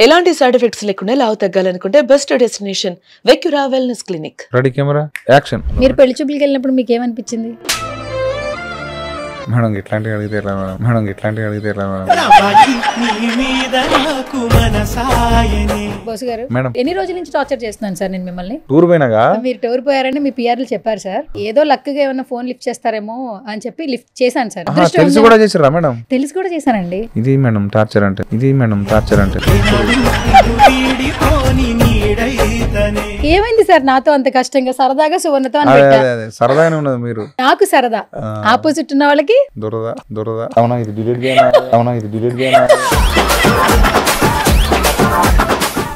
ఎలాంటి side effects లేకుండా లావు తగ్గాలనుకుంటే best destination Vecura wellness clinic. Ready camera action. మీరు పెళ్లి చూపులకు వెళ్ళినప్పుడు మీకు ఏమనిపించింది? మేడం ఇట్లాంటివి అడిగితే ఎలా మేడం? మేడం ఇట్లాంటివి అడిగితే ఎలా మేడం? బోసు గారు మేడం ఎన్ని రోజుల నుంచి టార్చర్ చేస్తున్నాను సార్ నేను మిమ్మల్ని. టూర్ పోయినాగా మీరు టూర్ పోయారని మీ పిఆర్లు చెప్పారు సార్. ఏదో లక్గా ఏమన్నా ఫోన్ లిఫ్ట్ చేస్తారేమో అని చెప్పి లిఫ్ట్ చేశాను సార్. తెలిసి కూడా చేసారా మేడం? తెలిసి కూడా చేశానండి. ఇది మేడం టార్చర్ అంటే, ఇది మేడం టార్చర్ అంటే. ఏమైంది సార్ నాతో అంత కష్టంగా? సరదాగా సువర్ణతో అని అదే పెట్టా. అదే అదే సరదాగానే ఉన్నది. మీరు నాకు సరదా, ఆపోజిట్ ఉన్న వాళ్ళకి దొరదా దొరదా. అవునా ఇది డిలీట్ చేయనా? అవునా ఇది డిలీట్ చేయనా?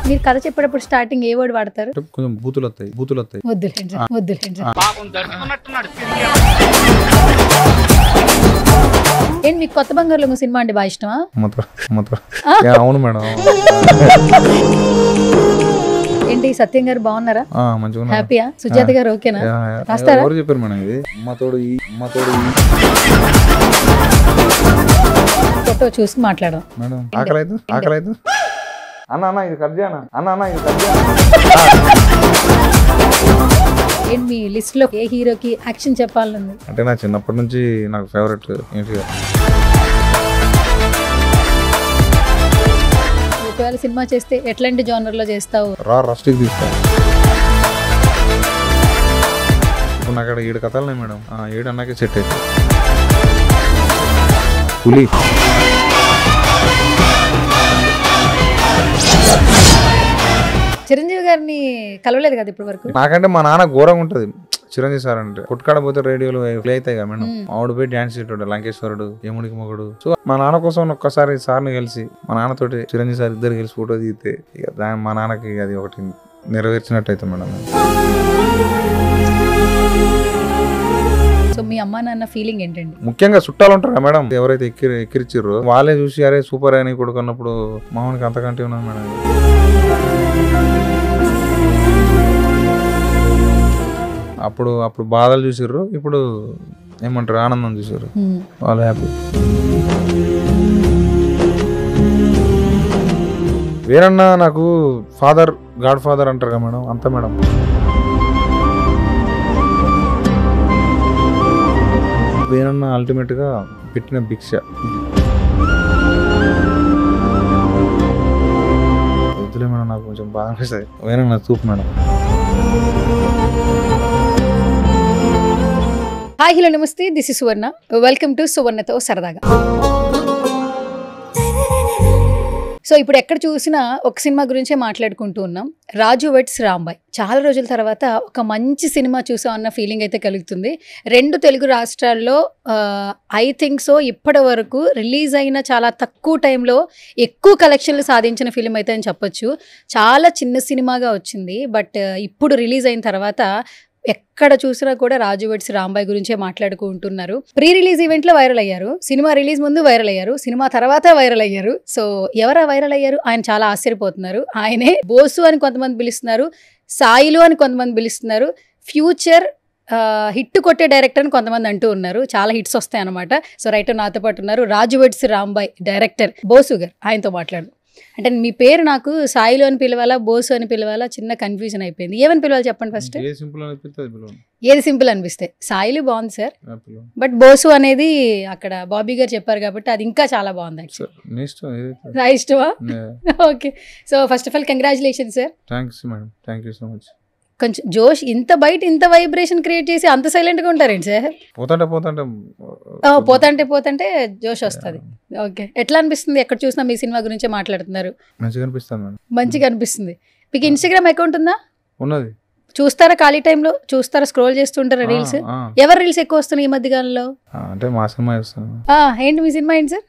మీరు కథ చెప్పేటప్పుడు స్టార్టింగ్ ఏ వర్డ్ వాడతారు? కొంచెం బూతులు వస్తాయి, బూతులు వస్తాయి. వద్దులేండి సార్, వద్దులేండి సార్. ఏంటి మీకు కొత్త బంగారులో సినిమా అంటే బాగా ఇష్టమా? అవును మేడం. ఏంటి సత్యం గారు బాగున్నారా? మంచిగా హ్యాపీయా? సుజాత గారు ఓకేనా? రాస్తారా? ఎవరు చెప్పారు మేడం ఇది? అమ్మతోడు ఫోటో చూసి మాట్లాడదాం మేడం. ఆకలేదు ఆకలేదు. అన్న ఇది కట్ చేయనా? అన్న ఇది కట్ చేయనా? ఏంటి మీ లిస్ట్ లో ఏ హీరోకి యాక్షన్ చెప్పాలని? అంటే నా చిన్నప్పటి నుంచి నాకు ఫేవరెట్ ఏంటి. ఒకవేళ సినిమా చేస్తే ఎట్లాంటి జానర్ లో చేస్తావు? రాష్ట్రీకి తీస్తా. ఇప్పుడు నాకు అక్కడ 7 కథలు ఉన్నాయి మేడం. 7 అన్నాకే సెట్ అవుతుంది. పులి, చిరంజీవి గారిని కలవలేదు కదా ఇప్పటి వరకు? నాకంటే మా నాన్న ఘోరంగా ఉంటది చిరంజీవి సార్ అంటే. కొట్టుకాడ పోతే రేడియోలో ప్లే అవుతాయి కదా మేడం. ఆవిడ పోయి డాన్స్ చేస్తాడు లంకేశ్వరుడు, యముడికి మొగుడు. సో మా నాన్న కోసం ఒక్కసారి సార్ని కలిసి మా నాన్నతోటి చిరంజీవి సార్ ఇద్దరు కలిసి ఫోటో దిగితే ఇక మా నాన్నకి అది ఒకటి నెరవేర్చినట్టు అయితే మేడం. సో మీ అమ్మా నాన్న ఫీలింగ్ ఏంటండి? ముఖ్యంగా చుట్టాలు ఉంటారు కదా మేడం, ఎవరైతే ఎక్కిరిచ్చిర్రో వాళ్ళే చూసి అరే సూపర్ అని కొడుకున్నప్పుడు మామూలుగా అంతకంటే ఉన్నది మేడం. అప్పుడు బాధలు చూసిర్రు, ఇప్పుడు ఏమంటారు ఆనందం చూసారు. వాళ్ళు హ్యాపీ. వేరన్నా నాకు ఫాదర్, గాడ్ ఫాదర్ అంటారు కదా మేడం, అంతా మేడం. వేరన్నా అల్టిమేట్ గా పెట్టిన భిక్ష. వద్దులే మేడం, నాకు కొంచెం బాగా అనిపిస్తుంది. వేరన్నా చూపు madam. Hi hello namaste, this is Suvarna. Welcome to సువర్ణతో సరదాగా. సో ఇప్పుడు ఎక్కడ చూసినా ఒక సినిమా గురించే మాట్లాడుకుంటూ ఉన్నాం, రాజు వెడ్స్ రాంబాయ్. చాలా రోజుల తర్వాత ఒక మంచి సినిమా చూసాం అన్న ఫీలింగ్ అయితే కలుగుతుంది. 2 తెలుగు రాష్ట్రాల్లో ఐ థింక్ సో ఇప్పటి వరకు రిలీజ్ అయిన చాలా తక్కువ టైంలో ఎక్కువ కలెక్షన్లు సాధించిన ఫిలిం అయితే అని చెప్పొచ్చు. చాలా చిన్న సినిమాగా వచ్చింది, బట్ ఇప్పుడు రిలీజ్ అయిన తర్వాత ఎక్కడ చూసినా కూడా రాజు వెడ్స్ రాంబాయ్ గురించే మాట్లాడుకుంటున్నారు. ప్రీ రిలీజ్ ఈవెంట్లో వైరల్ అయ్యారు, సినిమా రిలీజ్ ముందు వైరల్ అయ్యారు, సినిమా తర్వాత వైరల్ అయ్యారు. సో ఎవరా వైరల్ అయ్యారు? ఆయన చాలా ఆశ్చర్యపోతున్నారు. ఆయనే బోసు అని కొంతమంది పిలుస్తున్నారు, సాయిలు అని కొంతమంది పిలుస్తున్నారు, ఫ్యూచర్ హిట్ కొట్టే డైరెక్టర్ అని కొంతమంది అంటూ ఉన్నారు. చాలా హిట్స్ వస్తాయి అనమాట. సో రైట్ నాతో పాటు ఉన్నారు రాజు వెడ్స్ రాంబాయ్ డైరెక్టర్ బోసు గారు. ఆయనతో మాట్లాడు. అంటే మీ పేరు నాకు సాయిలు అని పిలవాలా, బోసు అని పిలవాలా, చిన్న కన్ఫ్యూజన్ అయిపోయింది. ఏమని పిలవాలి చెప్పండి ఫస్ట్. ఏది సింపుల్ అనిపిస్తే. సాయిలు బాగుంది సార్, బట్ బోసు అనేది అక్కడ బాబీ గారు చెప్పారు కాబట్టి అది ఇంకా చాలా బాగుంది. నా ఇష్టమా? Okay. So first of all congratulation sir. కొంచెం జోష్, ఇంత బయట ఇంత వైబ్రేషన్ క్రియేట్ చేసి అంత సైలెంట్ గా ఉంటారేంటి సార్? పోతంటే జోష్ వస్తుంది. ఓకే, ఎట్లా అనిపిస్తుంది? ఎక్కడ చూసినా మీ సినిమా గురించి మాట్లాడుతున్నారు. మంచిగా అనిపిస్తుంది. మీకు ఇన్స్టాగ్రామ్ అకౌంట్ ఉందా? ఉన్నది. చూస్తారా? ఖాళీ టైంలో చూస్తారా? స్క్రోల్ చేస్తుంటారా రీల్స్? ఎవరు రీల్స్ ఎక్కువ వస్తున్నాయి ఈ మధ్య కాలంలో? అంటే మా సినిమా. ఏంటి మీ సినిమా ఏంటి సార్?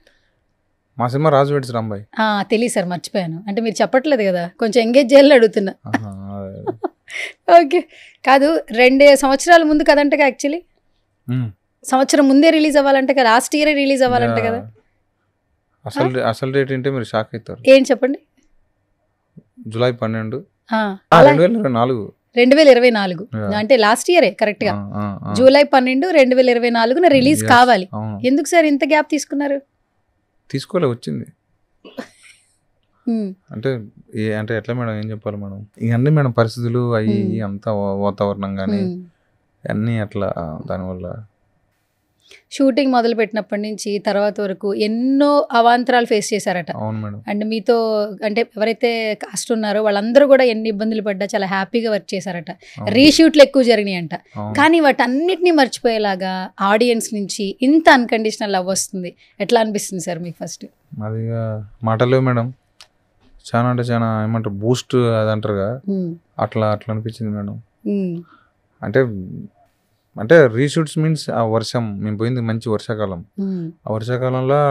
మా సినిమా రాజు వెడ్స్ రాంబాయ్. తెలియదు సార్, మర్చిపోయాను. అంటే మీరు చెప్పట్లేదు కదా, కొంచెం ఎంగేజ్ చేయాలని అడుగుతున్నా. ఓకే, కాదు 2 సంవత్సరాల ముందు కదంట యాక్చువల్లీ. సంవత్సరం ముందే రిలీజ్ అవ్వాలంటే కదా, లాస్ట్ ఇయర్ రిలీజ్ అవ్వాలంటే కదా. అసలు డేట్ ఏంటి మీరు షాక్ అవుతారు. ఏం చెప్పండి. జూలై 12, 2024. అంటే లాస్ట్ ఇయరే కరెక్ట్ గా. జూలై 12, 2024 రిలీజ్ కావాలి. ఎందుకు సార్ ఇంత గ్యాప్ తీసుకున్నారు? తీసుకోలే, వచ్చింది. అంటే అంటే ఎట్లా మేడం ఏం చెప్పాలి మేడం ఇవన్నీ మేడం పరిస్థితులు అవి అంతా వాతావరణం కానీ అన్నీ అట్లా దానివల్ల షూటింగ్ మొదలు పెట్టినప్పటి నుంచి తర్వాత వరకు ఎన్నో అవాంతరాలు ఫేస్ చేశారట. అవును మేడం. అండ్ మీతో అంటే ఎవరైతే కాస్ట్ ఉన్నారో వాళ్ళందరూ కూడా ఎన్ని ఇబ్బందులు పడ్డా చాలా హ్యాపీగా వర్క్ చేశారట. రీషూట్లు ఎక్కువ జరిగినాయి అంట. కానీ వాటన్నిటిని మర్చిపోయేలాగా ఆడియన్స్ నుంచి ఇంత అన్కండిషనల్ లవ్ వస్తుంది. ఎట్లా అనిపిస్తుంది సార్ మీకు ఫస్ట్? అది మాటలు మేడం చాలా అంటే చాలా ఏమంటారు బూస్ట్ అది అంటారుగా అట్లా అట్లా అనిపించింది మేడం. అంటే రీషూట్స్ మీన్స్ ఆ వర్షం మేము పోయింది మంచి వర్షాకాలం. ఆ వర్షాకాలంలో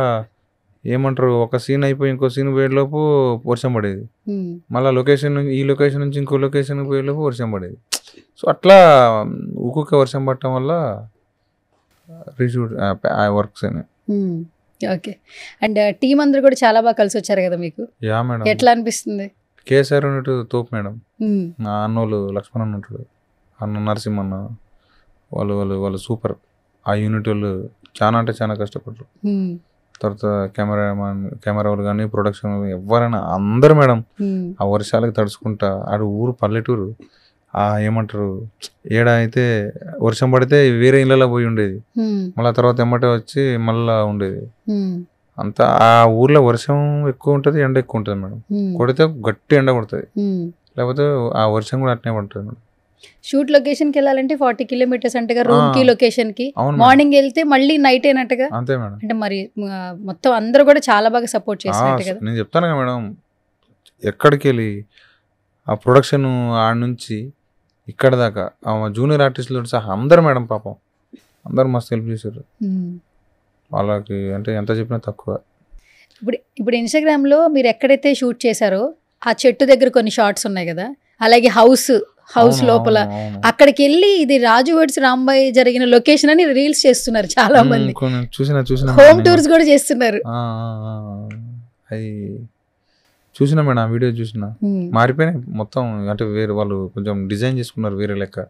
ఏమంటారు ఒక సీన్ అయిపోయి ఇంకో సీన్ పోయేలోపు వర్షం పడేది. మళ్ళీ ఈ లొకేషన్ నుంచి ఇంకో లొకేషన్ పోయేలోపు వర్షం పడేది. సో అట్లా ఒక్కొక్క వర్షం పడటం వల్ల రీషూట్ వర్క్స్ అయినాయి. ఓకే. అండ్ టీం అందరూ కూడా చాలా బాగా కలిసి వచ్చారు కదా మీకు? Yeah madam. ఎట్లా అనిపిస్తుంది? కేసీఆర్ ఉన్నట్టు తోపు మేడం. నా అన్నోళ్ళు లక్ష్మణ్ ఉంటాడు, అన్న నరసింహన్న, వాళ్ళు సూపర్. ఆ యూనిట్ వాళ్ళు చాలా అంటే చాలా కష్టపడ్డారు. తర్వాత కెమెరా వాళ్ళు కానీ ప్రొడక్షన్ ఎవరైనా అందరు మేడం ఆ వర్షాలకు తడుచుకుంటా. ఆడు ఊరు పల్లెటూరు, ఆ ఏమంటారు ఏడా అయితే వర్షం పడితే వేరే ఇళ్ళలో పోయి ఉండేది, మళ్ళీ తర్వాత ఎమ్మటే వచ్చి మళ్ళా ఉండేది. అంతా ఆ ఊర్లో వర్షం ఎక్కువ ఉంటుంది, ఎండ ఎక్కువ ఉంటుంది మేడం. కొడితే గట్టి ఎండ కొడుతుంది, లేకపోతే ఆ వర్షం కూడా అట్నే పడుతుంది మేడం. షూట్ లొకేషన్ కి వెళ్ళాలంటే 40 కిలోమీటర్స్ అంటగా రూమ్ కి లొకేషన్ కి. మార్నింగ్ వెళ్తే మళ్ళీ నైట్ అయినట్టుగా. అంతే మేడం. అంటే మరి మొత్తం అందరూ కూడా చాలా బాగా సపోర్ట్ చేస్తున్నట్టు కదా. నేను చెప్తాను కదా మేడం, ఎక్కడికి వెళ్ళి ఆ ప్రొడక్షన్ ఆడ నుంచి ఇక్కడ దాకా జూనియర్ ఆర్టిస్టులు సహా అందరు మేడం పాపం అందరు మస్తు హెల్ప్ చేశారు వాళ్ళకి. అంటే ఎంత చెప్పినా తక్కువ. ఇప్పుడు ఇన్స్టాగ్రామ్ లో మీరు ఎక్కడైతే షూట్ చేశారో ఆ చెట్టు దగ్గర కొన్ని షార్ట్స్ ఉన్నాయి కదా, అలాగే హౌస్ లోపల అక్కడికి వెళ్ళి ఇది రాజు వెడ్స్ రాంబాయ్ జరిగిన లొకేషన్ అని రీల్స్ చేస్తున్నారు చాలా మంది. చూసిన హోమ్ టూర్స్ కూడా చేస్తున్నారు. అది చూసినా మేడం, ఆ వీడియో చూసినా. మారిపోయినాయి మొత్తం. అంటే వేరే వాళ్ళు కొంచెం డిజైన్ చేసుకున్నారు వేరే లెక్క,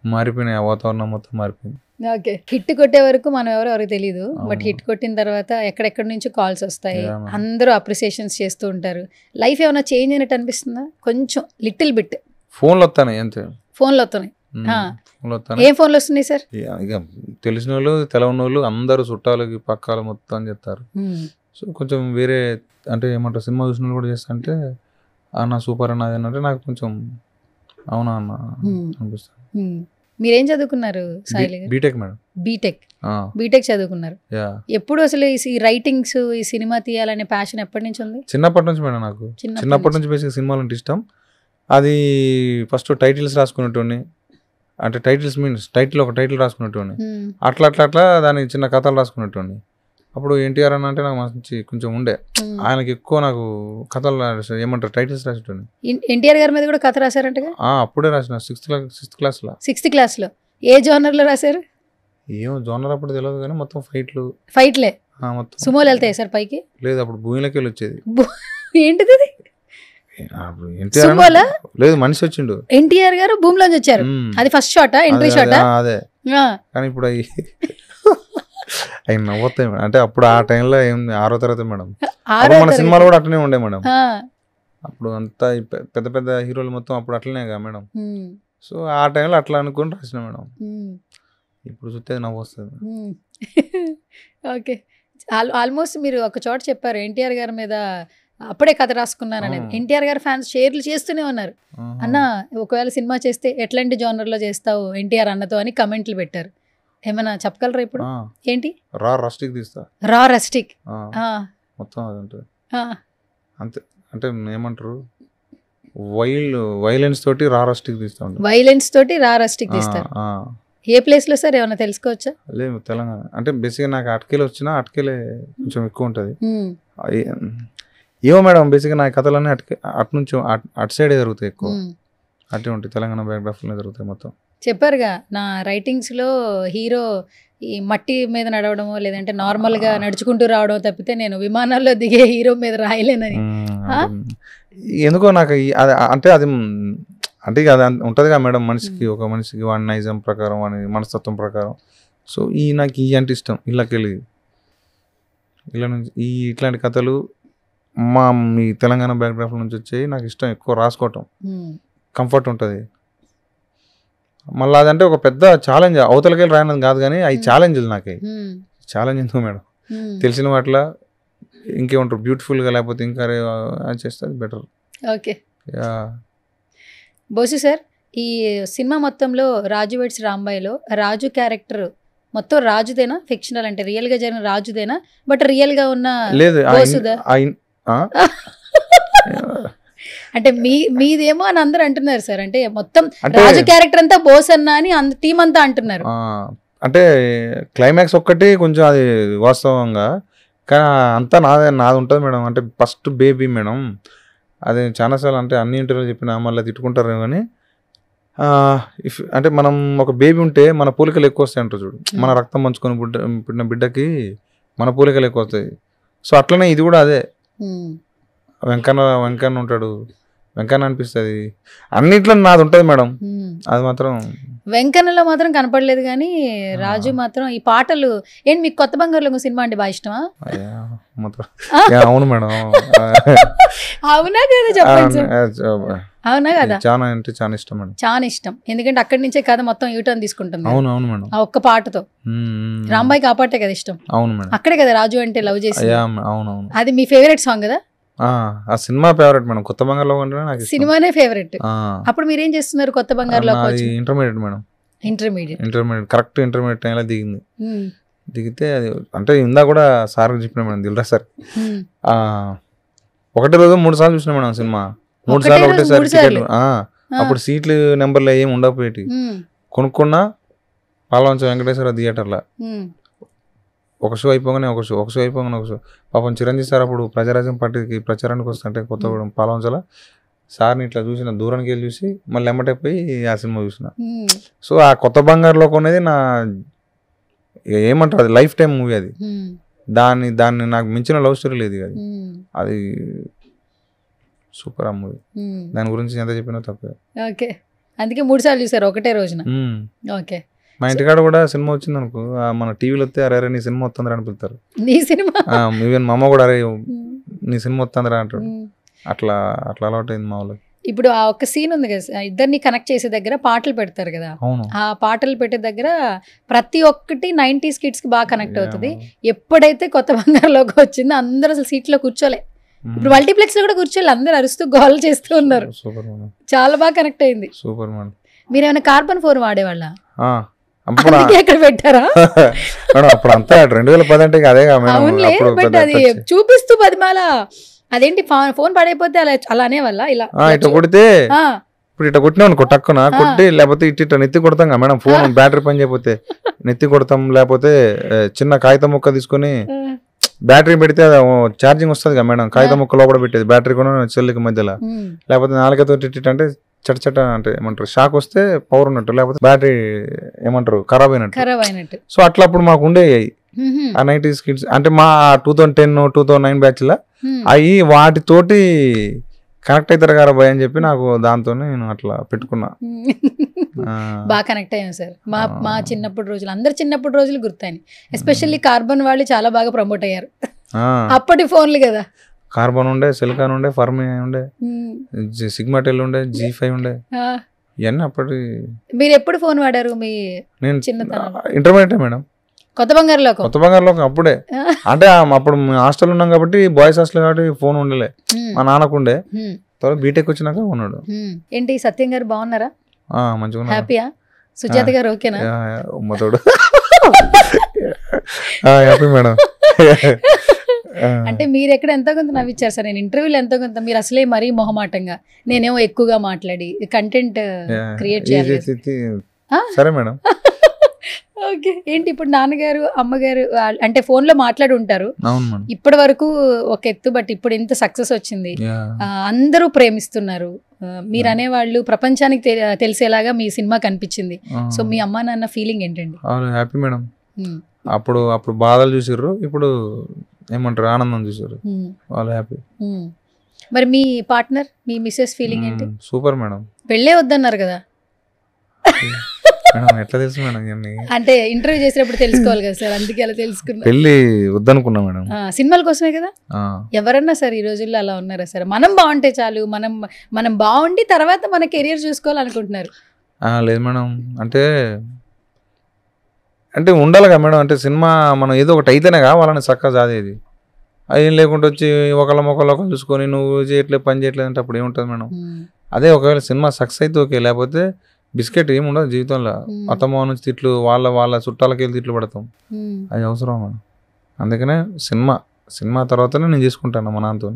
మారిపోయినాయి. ఆ వాతావరణం మొత్తం మారిపోయింది. ఓకే. హిట్ కొట్టే వరకు మనం ఎవరికి తెలియదు, బట్ హిట్ కొట్టిన తర్వాత ఎక్కడెక్కడి నుంచి కాల్స్ వస్తాయి, అందరూ అప్రిసియేషన్స్ చేస్తూ ఉంటారు. లైఫ్ ఏమైనా చేంజ్ అయినట్టు అనిపిస్తుందా? కొంచెం లిటిల్ బిట్. ఫోన్లు వస్తాయి అంతే. ఫోన్లు వస్తున్నాయి. ఏం ఫోన్లు వస్తున్నాయి సార్? ఇక తెలిసిన వాళ్ళు తెలవని వాళ్ళు అందరూ చుట్టాలకి పక్కాల మొత్తం చెప్తారు. సో కొంచెం వేరే అంటే ఏమంటారు సినిమా చూసిన వాళ్ళు కూడా చేస్తా అంటే అన్న సూపర్ అన్న అదంటే నాకు కొంచెం అవునా అన్న అనిపిస్తుంది. మీరేం చదువుకున్నారు సాయిల్ గారు? BTech madam. బీటెక్ చదువుకున్నారు. ఎప్పుడు అసలు ఈ రైటింగ్స్ ఈ సినిమా తీయాలనే ప్యాషన్ ఎప్పటి నుంచి ఉంది? చిన్నప్పటి నుంచి మేడం. నాకు చిన్నప్పటి నుంచి బేసిక్ సినిమాలు అంటే ఇష్టం. అది ఫస్ట్ టైటిల్స్ రాసుకునేటోని, అంటే టైటిల్స్ మీన్స్ ఒక టైటిల్ రాసుకునేటోని, అట్లా అట్లా అట్లా దానికి చిన్న కథలు రాసుకునేటోని. అప్పుడు ఎన్టీఆర్ అని అంటే నాకు మంచి కొంచెం ఉండే, ఆయనకి ఎక్కువ నాకు కథలు ఏమంటారు టైటిల్స్ రాసేటోని. ఎన్టీఆర్ గారి మీద కూడా కథ రాశారంటగా? అప్పుడే రాసిన సిక్స్త్ క్లాస్ లో. ఏ జోనర్ లో రాశారు? ఏమో జోనర్ అప్పుడు తెలియదు కానీ మొత్తం ఫైట్లే మొత్తం. సుమోలు వెళ్తాయి సార్ పైకి? లేదు, అప్పుడు భూమిలోకి వెళ్ళి వచ్చేది. ఏంటిది? లేదు, మనిషి వచ్చిండు. ఎన్టీఆర్ గారు భూమిలోంచి వచ్చారు. అది ఫస్ట్ షాట్, ఎంట్రీ షాట్. అదే. కానీ ఇప్పుడు అవి నవ్వుతాయి మేడం. అంటే అప్పుడు ఆ టైంలో ఏం 6వ తరగతి మేడం. మన సినిమాలు కూడా అట్లనే ఉండే మేడం. అప్పుడు అంతా పెద్ద పెద్ద హీరోలు మొత్తం అప్పుడు అట్లనే కదా మేడం. సో ఆ టైంలో అట్లా అనుకుని రాసిన మేడం. ఇప్పుడు చూస్తే నవ్వు వస్తుంది. ఓకే. ఆల్మోస్ట్ మీరు ఒక చోట చెప్పారు ఎన్టీఆర్ గారి మీద అప్పుడే కథ రాసుకున్నాను అనేది. ఎన్టీఆర్ గారి ఫ్యాన్స్ షేర్లు చేస్తూనే ఉన్నారు. అన్న ఒకవేళ సినిమా చేస్తే ఎట్లాంటి జోనర్లో చేస్తావు ఎన్టీఆర్ అన్నతో అని కమెంట్లు పెట్టారు. ఏమైనా చెప్పగలరా ఇప్పుడు? ఏంటి? రా రస్టిక్ తీస్తా. రా రస్టిక్ మొత్తం అదంటే అంతే. అంటే ఏమంటారు వైలెన్స్ తోటి రా రస్టిక్ తీస్తా. వైలెన్స్ తోటి రా రస్టిక్ తీస్తారు. ఏ ప్లేస్ లో సార్ ఏమైనా తెలుసుకోవచ్చా? లేదు, తెలంగాణ. అంటే బేసిక్గా నాకు అటుకెళ్ళి వచ్చినా అటుకెళ్ళే కొంచెం ఎక్కువ ఉంటుంది. ఏమో మేడం, బేసిక్గా నా కథలన్నీ అటు నుంచి అటు సైడే జరుగుతాయి ఎక్కువ. అటే ఉంటాయి, తెలంగాణ బయోగ్రఫీలో జరుగుతాయి మొత్తం. చెప్పారుగా నా రైటింగ్స్లో హీరో ఈ మట్టి మీద నడవడమో లేదంటే నార్మల్గా నడుచుకుంటూ రావడం తప్పితే నేను విమానాల్లో దిగే హీరో మీద రాయలేనని. ఎందుకో నాకు అంటే అది అంటే అది ఉంటుంది కదా మేడం, ఒక మనిషికి వాడి నైజం ప్రకారం వాడి మనస్తత్వం ప్రకారం. సో నాకు ఈ అంటే ఇష్టం. ఇలా నుంచి ఇట్లాంటి కథలు మీ తెలంగాణ బ్యాక్గ్రౌండ్ నుంచి వచ్చి నాకు ఇష్టం ఎక్కువ రాసుకోవటం, కంఫర్ట్ ఉంటుంది. మళ్ళీ అదంటే ఒక పెద్ద ఛాలెంజ్, అవతలకెళ్ళి రాయనది కాదు కానీ అవి ఛాలెంజ్లు నాకు. ఛాలెంజ్ ఎందుకు మేడం, తెలిసిన వాటిలో ఇంకేమంటారు బ్యూటిఫుల్గా లేకపోతే ఇంకా చేస్తే బెటర్. ఓకే బోసు సార్, ఈ సినిమా మొత్తంలో రాజు వెడ్స్ రాంబాయ్లో రాజు క్యారెక్టర్ మొత్తం రాజుదేనా, ఫిక్షనల్ అంటే రియల్ గా జరిగిన రాజుదేనా, బట్ రియల్ గా ఉన్న లేదు అంటే మీదేమో అని అందరూ అంటున్నారు సార్, అంటే మొత్తం రాజు క్యారెక్టర్ అంతా బోస్ అన్నా అని టీం అంతా అంటున్నారు. అంటే క్లైమాక్స్ ఒక్కటి కొంచెం అది వాస్తవంగా, కానీ అంతా నాది ఉంటుంది మేడం. అంటే ఫస్ట్ బేబీ మేడం, అది చాలాసార్లు అంటే అన్ని ఇంటర్వ్యూలు చెప్పినా మళ్ళీ తిట్టుకుంటారు కానీ అంటే మనం ఒక బేబీ ఉంటే మన పోలికలు ఎక్కువ వస్తాయి అంటారు చూడు, మన రక్తం పంచుకొని పుట్టిన బిడ్డకి మన పోలికలు ఎక్కువ వస్తాయి. సో అట్లనే ఇది కూడా అదే. వెంకన్న ఉంటాడు, వెంకన్న అనిపిస్తుంది, అన్నిట్లో నాది ఉంటుంది మేడం. అది మాత్రం వెంకన్నలో మాత్రం కనపడలేదు కానీ రాజు మాత్రం ఈ పాటలు ఏంటి మీకు కొత్త బంగారులో సినిమా అంటే బాగా ఇష్టమా? అవును మేడం. అవునా కదా చెప్పండి. అవునా కదా, చాలా అంటే చాలా ఇష్టం మేడం, చాలా ఇష్టం. ఎందుకంటే అక్కడి నుంచే కథ మొత్తం యూటర్న్ తీసుకుంటుంది. అవును అవును మేడం, ఆ ఒక్క పాటతో. రాంబాయికి ఆ పాటే కదా ఇష్టం. అవును మేడం, అక్కడే కదా రాజు అంటే లవ్ చేసి. అవునవును, అది మీ ఫేవరెట్ సాంగ్ కదా? ఆ సినిమా ఫేవరెట్ మేడం, కొత్త బంగారులో నాకు సినిమానే ఫేవరెట్. అప్పుడు మీరు ఏం చేస్తున్నారు కొత్త బంగారులో? Intermediate madam, intermediate correct intermediate టైంలో దిగింది. దిగితే అది అంటే ఇందా కూడా సార్ చెప్పిన మేడం, దిల్రా సార్ ఒకటే రోజు 3 సార్లు చూసిన మేడం సినిమా. 3 సార్లు ఒకటేసారి టికెట్. అప్పుడు సీట్లు నెంబర్లు ఏమి ఉండకపోయేటి, కొనుక్కున్నా పాలవంచ వెంకటేశ్వర థియేటర్లో. ఒక షో అయిపోగానే ఒక షో అయిపోగానే ఒక షో. పాపం చిరంజీవి సార్ అప్పుడు ప్రజారాజ్యం పార్టీకి ప్రచారానికి వస్తుంటే కొత్తగూడెం పాలవంచల సార్ని ఇట్లా చూసిన, దూరానికి వెళ్ళి చూసి మళ్ళీ ఎమ్మటే పోయి ఆ సినిమా చూసిన. సో ఆ కొత్త బంగారులో అనేది నా ఏమంటారు, అది లైఫ్ టైం మూవీ. అది దాన్ని నాకు మించిన లవ్ స్టోరీ లేదు. అది సూపర్ ఆ మూవీ, దాని గురించి ఎంత చెప్పినా తప్పే. ఓకే, అందుకే 3 సార్లు చూసారు ఒకటే రోజున. ఓకే, మా ఇంటికాడ కూడా సినిమా వచ్చింది అనుకో, మన టీవీలో వస్తే అరే నీ సినిమా వస్తుందిరా అని పిలుతారు. నీ సినిమా ఈవెన్ మా అమ్మ కూడా అరే నీ సినిమా వస్తుందిరా అంటాడు. అట్లా అలవాటు అయింది మా వాళ్ళకి. ఇప్పుడు ఆ ఒక్క సీన్ ఉంది కదా, ఇద్దరిని కనెక్ట్ చేసే దగ్గర పాటలు పెడతారు కదా, ఆ పాటలు పెట్టే దగ్గర ప్రతి ఒక్కటి 90s కిడ్స్ కి బాగా కనెక్ట్ అవుతుంది. ఎప్పుడైతే కొత్త బంగారులోకి వచ్చిందో అందరూ అసలు సీట్లో కూర్చోలే. ఇప్పుడు మల్టీప్లెక్స్ లో కూడా కూర్చోలే, అందరూ అరుస్తూ గోల్ చేస్తూ ఉన్నారు. చాలా బాగా కనెక్ట్ అయింది. Super madam. మీరు ఏమైనా కార్బన్ 4 వాడేవాళ్ళ? ఎక్కడ పెట్టారా? అప్పుడు అంతా 2010 అంటే అదే. బట్ అది చూపిస్తూ పదిమాల అదేంటి ఫోన్ పడైపోతే అలా అనేవాళ్ళ? ఇలా ఇట్లా కొడితే ఇప్పుడు ఇట్లా కొట్టినా అనుకో టక్కున కొట్టి, లేకపోతే ఇట్లా నెత్తి కొడతాం కదా మేడం, ఫోన్ బ్యాటరీ పని చేయకపోతే నెత్తి కొడతాం. లేకపోతే చిన్న కాగితం ముక్క తీసుకొని బ్యాటరీ పెడితే ఛార్జింగ్ వస్తుంది కదా మేడం, కాగితం ముక్క లోపల పెట్టేది బ్యాటరీ కూడా చెల్లికి మధ్యలో. లేకపోతే నాలుగతో అంటే చట అంటే ఏమంటారు, షాక్ వస్తే పవర్ ఉన్నట్టు, లేకపోతే బ్యాటరీ ఏమంటారు ఖరాబ్ అయినట్టు. సో అట్లా అప్పుడు మాకు ఉండేవి ఆ 90s కిడ్స్. అంటే మా 2010 2009 బ్యాచ్ లా అవి వాటితోటి కనెక్ట్ అవుతారు కదా భయ అని చెప్పి నాకు దాంతో నేను అట్లా పెట్టుకున్నా. బాగా కనెక్ట్ అయ్యాం సార్. మా చిన్నప్పుడు రోజులు, అందరు చిన్నప్పుడు రోజులు గుర్తాయి. ఎస్పెషల్లీ కార్బన్ వాళ్ళు చాలా బాగా ప్రమోట్ అయ్యారు. అప్పటి ఫోన్లు కదా, కార్బన్ ఉండే, సిలికాన్ ఉండే, ఫర్మి ఉండే, సిగ్మాటెల్ ఉండే, G5 ఉండే, ఇవన్నీ అప్పటి. మీరు ఎప్పుడు ఫోన్ వాడారు? మీ నేను ఇంటర్మీడియట్ మేడం. కొత్త బంగారులో అప్పుడే. అంటే అప్పుడు హాస్టల్ ఉన్నాం కాబట్టి, బాయ్స్ హాస్టల్ కాబట్టి ఫోన్ ఉండలే. మా నాన్నకు ఉండే, తర్వాత బీటెక్ వచ్చినాక ఉన్నాడు. ఏంటి సత్యం గారు బాగున్నారా? మంచిగా, హ్యాపీయా? సుజాత గారు ఓకేనా? ఉమ్మతోడు హ్యాపీ మేడం. అంటే మీరు ఎక్కడ ఎంతో కొంత నవ్విచ్చారు సార్. నేను ఇంటర్వ్యూలో ఎంతో కొంత, మీరు అసలే మరీ మొహమాటంగా, నేనేమో ఎక్కువగా మాట్లాడి కంటెంట్ క్రియేట్ చేయాలి. సరే మేడం. ఓకే, ఏంటి ఇప్పుడు నాన్నగారు అమ్మగారు అంటే ఫోన్ లో మాట్లాడి ఉంటారు ఇప్పటి వరకు ఒక ఎత్తు, బట్ ఇప్పుడు ఇంత సక్సెస్ వచ్చింది, అందరూ ప్రేమిస్తున్నారు, మీరు అనేవాళ్ళు ప్రపంచానికి తెలిసేలాగా మీ సినిమా కనిపించింది. సో మీ అమ్మా నాన్న ఫీలింగ్ ఏంటండి? Happy madam. అప్పుడు బాధలు చూసారు, ఇప్పుడు ఏమంటారు ఆనందం చూసారు, వాళ్ళు హ్యాపీ. మరి మీ పార్ట్నర్, మీ మిస్సెస్ ఫీలింగ్ ఏంటి? Super madam. పెళ్ళే వద్దన్నారు కదా. మేడం ఎట్లా తెలుసు మేడం ఇవన్నీ? అంటే ఇంటర్వ్యూ చేసినప్పుడు తెలుసుకోవాలి కదా సార్, అందుకే అలా తెలుసుకున్నా. పెళ్లి వద్దనుకున్నా మేడం. సినిమాల కోసమే కదా. ఆ, ఎవరన్నా సార్ ఈ రోజుల్లో అలా ఉన్నారా సార్? మనం బాగుంటే చాలు, మనం బాగుండి తర్వాత మన కెరియర్ చూసుకోవాలనుకుంటున్నారు. లేదు మేడం, అంటే ఉండాలి కదా మేడం. అంటే సినిమా మనం ఏదో ఒకటి అయితేనే వాళ్ళని చక్కగా చదివేది. ఏం లేకుండా వచ్చి ఒకళ్ళు చూసుకొని నువ్వు చేయట్లేదు పని చేయట్లేదు అంటే అప్పుడు ఏముంటుంది మేడం? అదే ఒకవేళ సినిమా సక్సెస్ అయితే ఓకే, లేకపోతే బిస్కెట్ ఏముండదు జీవితంలో. అత్తమ్మ నుంచి తిట్లు, వాళ్ళ చుట్టాలకి వెళ్ళి తిట్లు పడతాం. అది అవసరం మేడం. అందుకనే సినిమా తర్వాతనే నేను చేసుకుంటాను మా నాన్నతో.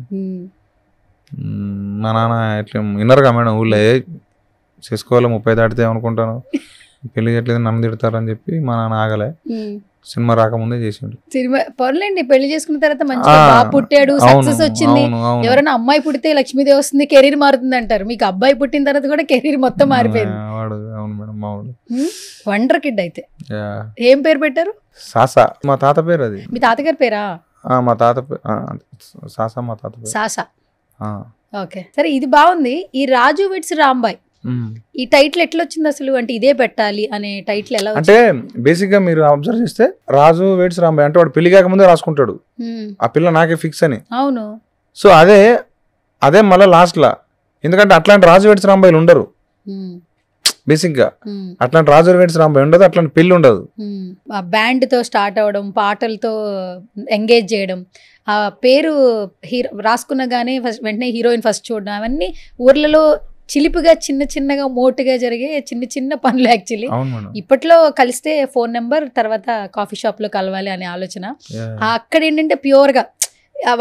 మా నాన్న ఎట్లా విన్నరుగా మేడం, ఊళ్ళో చేసుకోవాలి 30 దాటితే అనుకుంటాను, పెళ్లి చేయట్లేదు నన్ను తిడతారని చెప్పి మా నాన్న ఆగలే. సినిమా రాకముందే చేసిండు. సినిమా పర్లేండి, పెళ్లి చేసుకున్న తర్వాత మంచిగా బాబు పుట్టాడు, సక్సెస్ వచ్చింది. ఎవరైనా అమ్మాయి పుడితే లక్ష్మీదేవి వస్తుంది, కెరీర్ మారుతుంది అంటారు. మీకు అబ్బాయి పుట్టిన తర్వాత కూడా కెరీర్ మొత్తం మారిపోయింది. అవును మేడం, మావాడు వండర్ కిడ్. అయితే ఏం పేరు పెట్టారు? సాసా, మా తాత పేరు. అది మీ తాతగారి పేరా? మా తాత పేరు సాసా, మా తాత పేరు సాసా. ఓకే సరే, ఇది బాగుంది. ఈ రాజు వెడ్స్ రాంబాయ్, ఈ టైటిల్ ఎట్లా వచ్చింది అసలు? అంటే ఇదే పెట్టాలి అనే టైటిల్ ఎలా? అంటే బేసిక్ గా మీరు అబ్జర్వ్ చేస్తే రాజు వెడ్స్ రాంబాయ్ అంటే వాడు పెళ్లి కాకముందే రాసుకుంటాడు ఆ పిల్ల నాకే ఫిక్స్ అని. అవును. సో అదే మళ్ళీ లాస్ట్ లా, ఎందుకంటే అట్లాంటి రాజు వెడ్స్ రాంబాయిలు ఉండరు బేసిక్ గా. అట్లాంటి రాజు వెడ్స్ రాంబాయ్ ఉండదు, అట్లాంటి పెళ్లి ఉండదు. బ్యాండ్ తో స్టార్ట్ అవడం, పాటలతో ఎంగేజ్ చేయడం, ఆ పేరు హీరో రాసుకున్నగానే వెంటనే హీరోయిన్ ఫస్ట్ చూడడం, అవన్నీ ఊర్లలో చిలిపిగా చిన్నగా మోటుగా జరిగే చిన్న పనులు. యాక్చువల్లీ ఇప్పట్లో కలిస్తే ఫోన్ నెంబర్, తర్వాత కాఫీ షాప్ లో కలవాలి అనే ఆలోచన. అక్కడ ఏంటంటే ప్యూర్ గా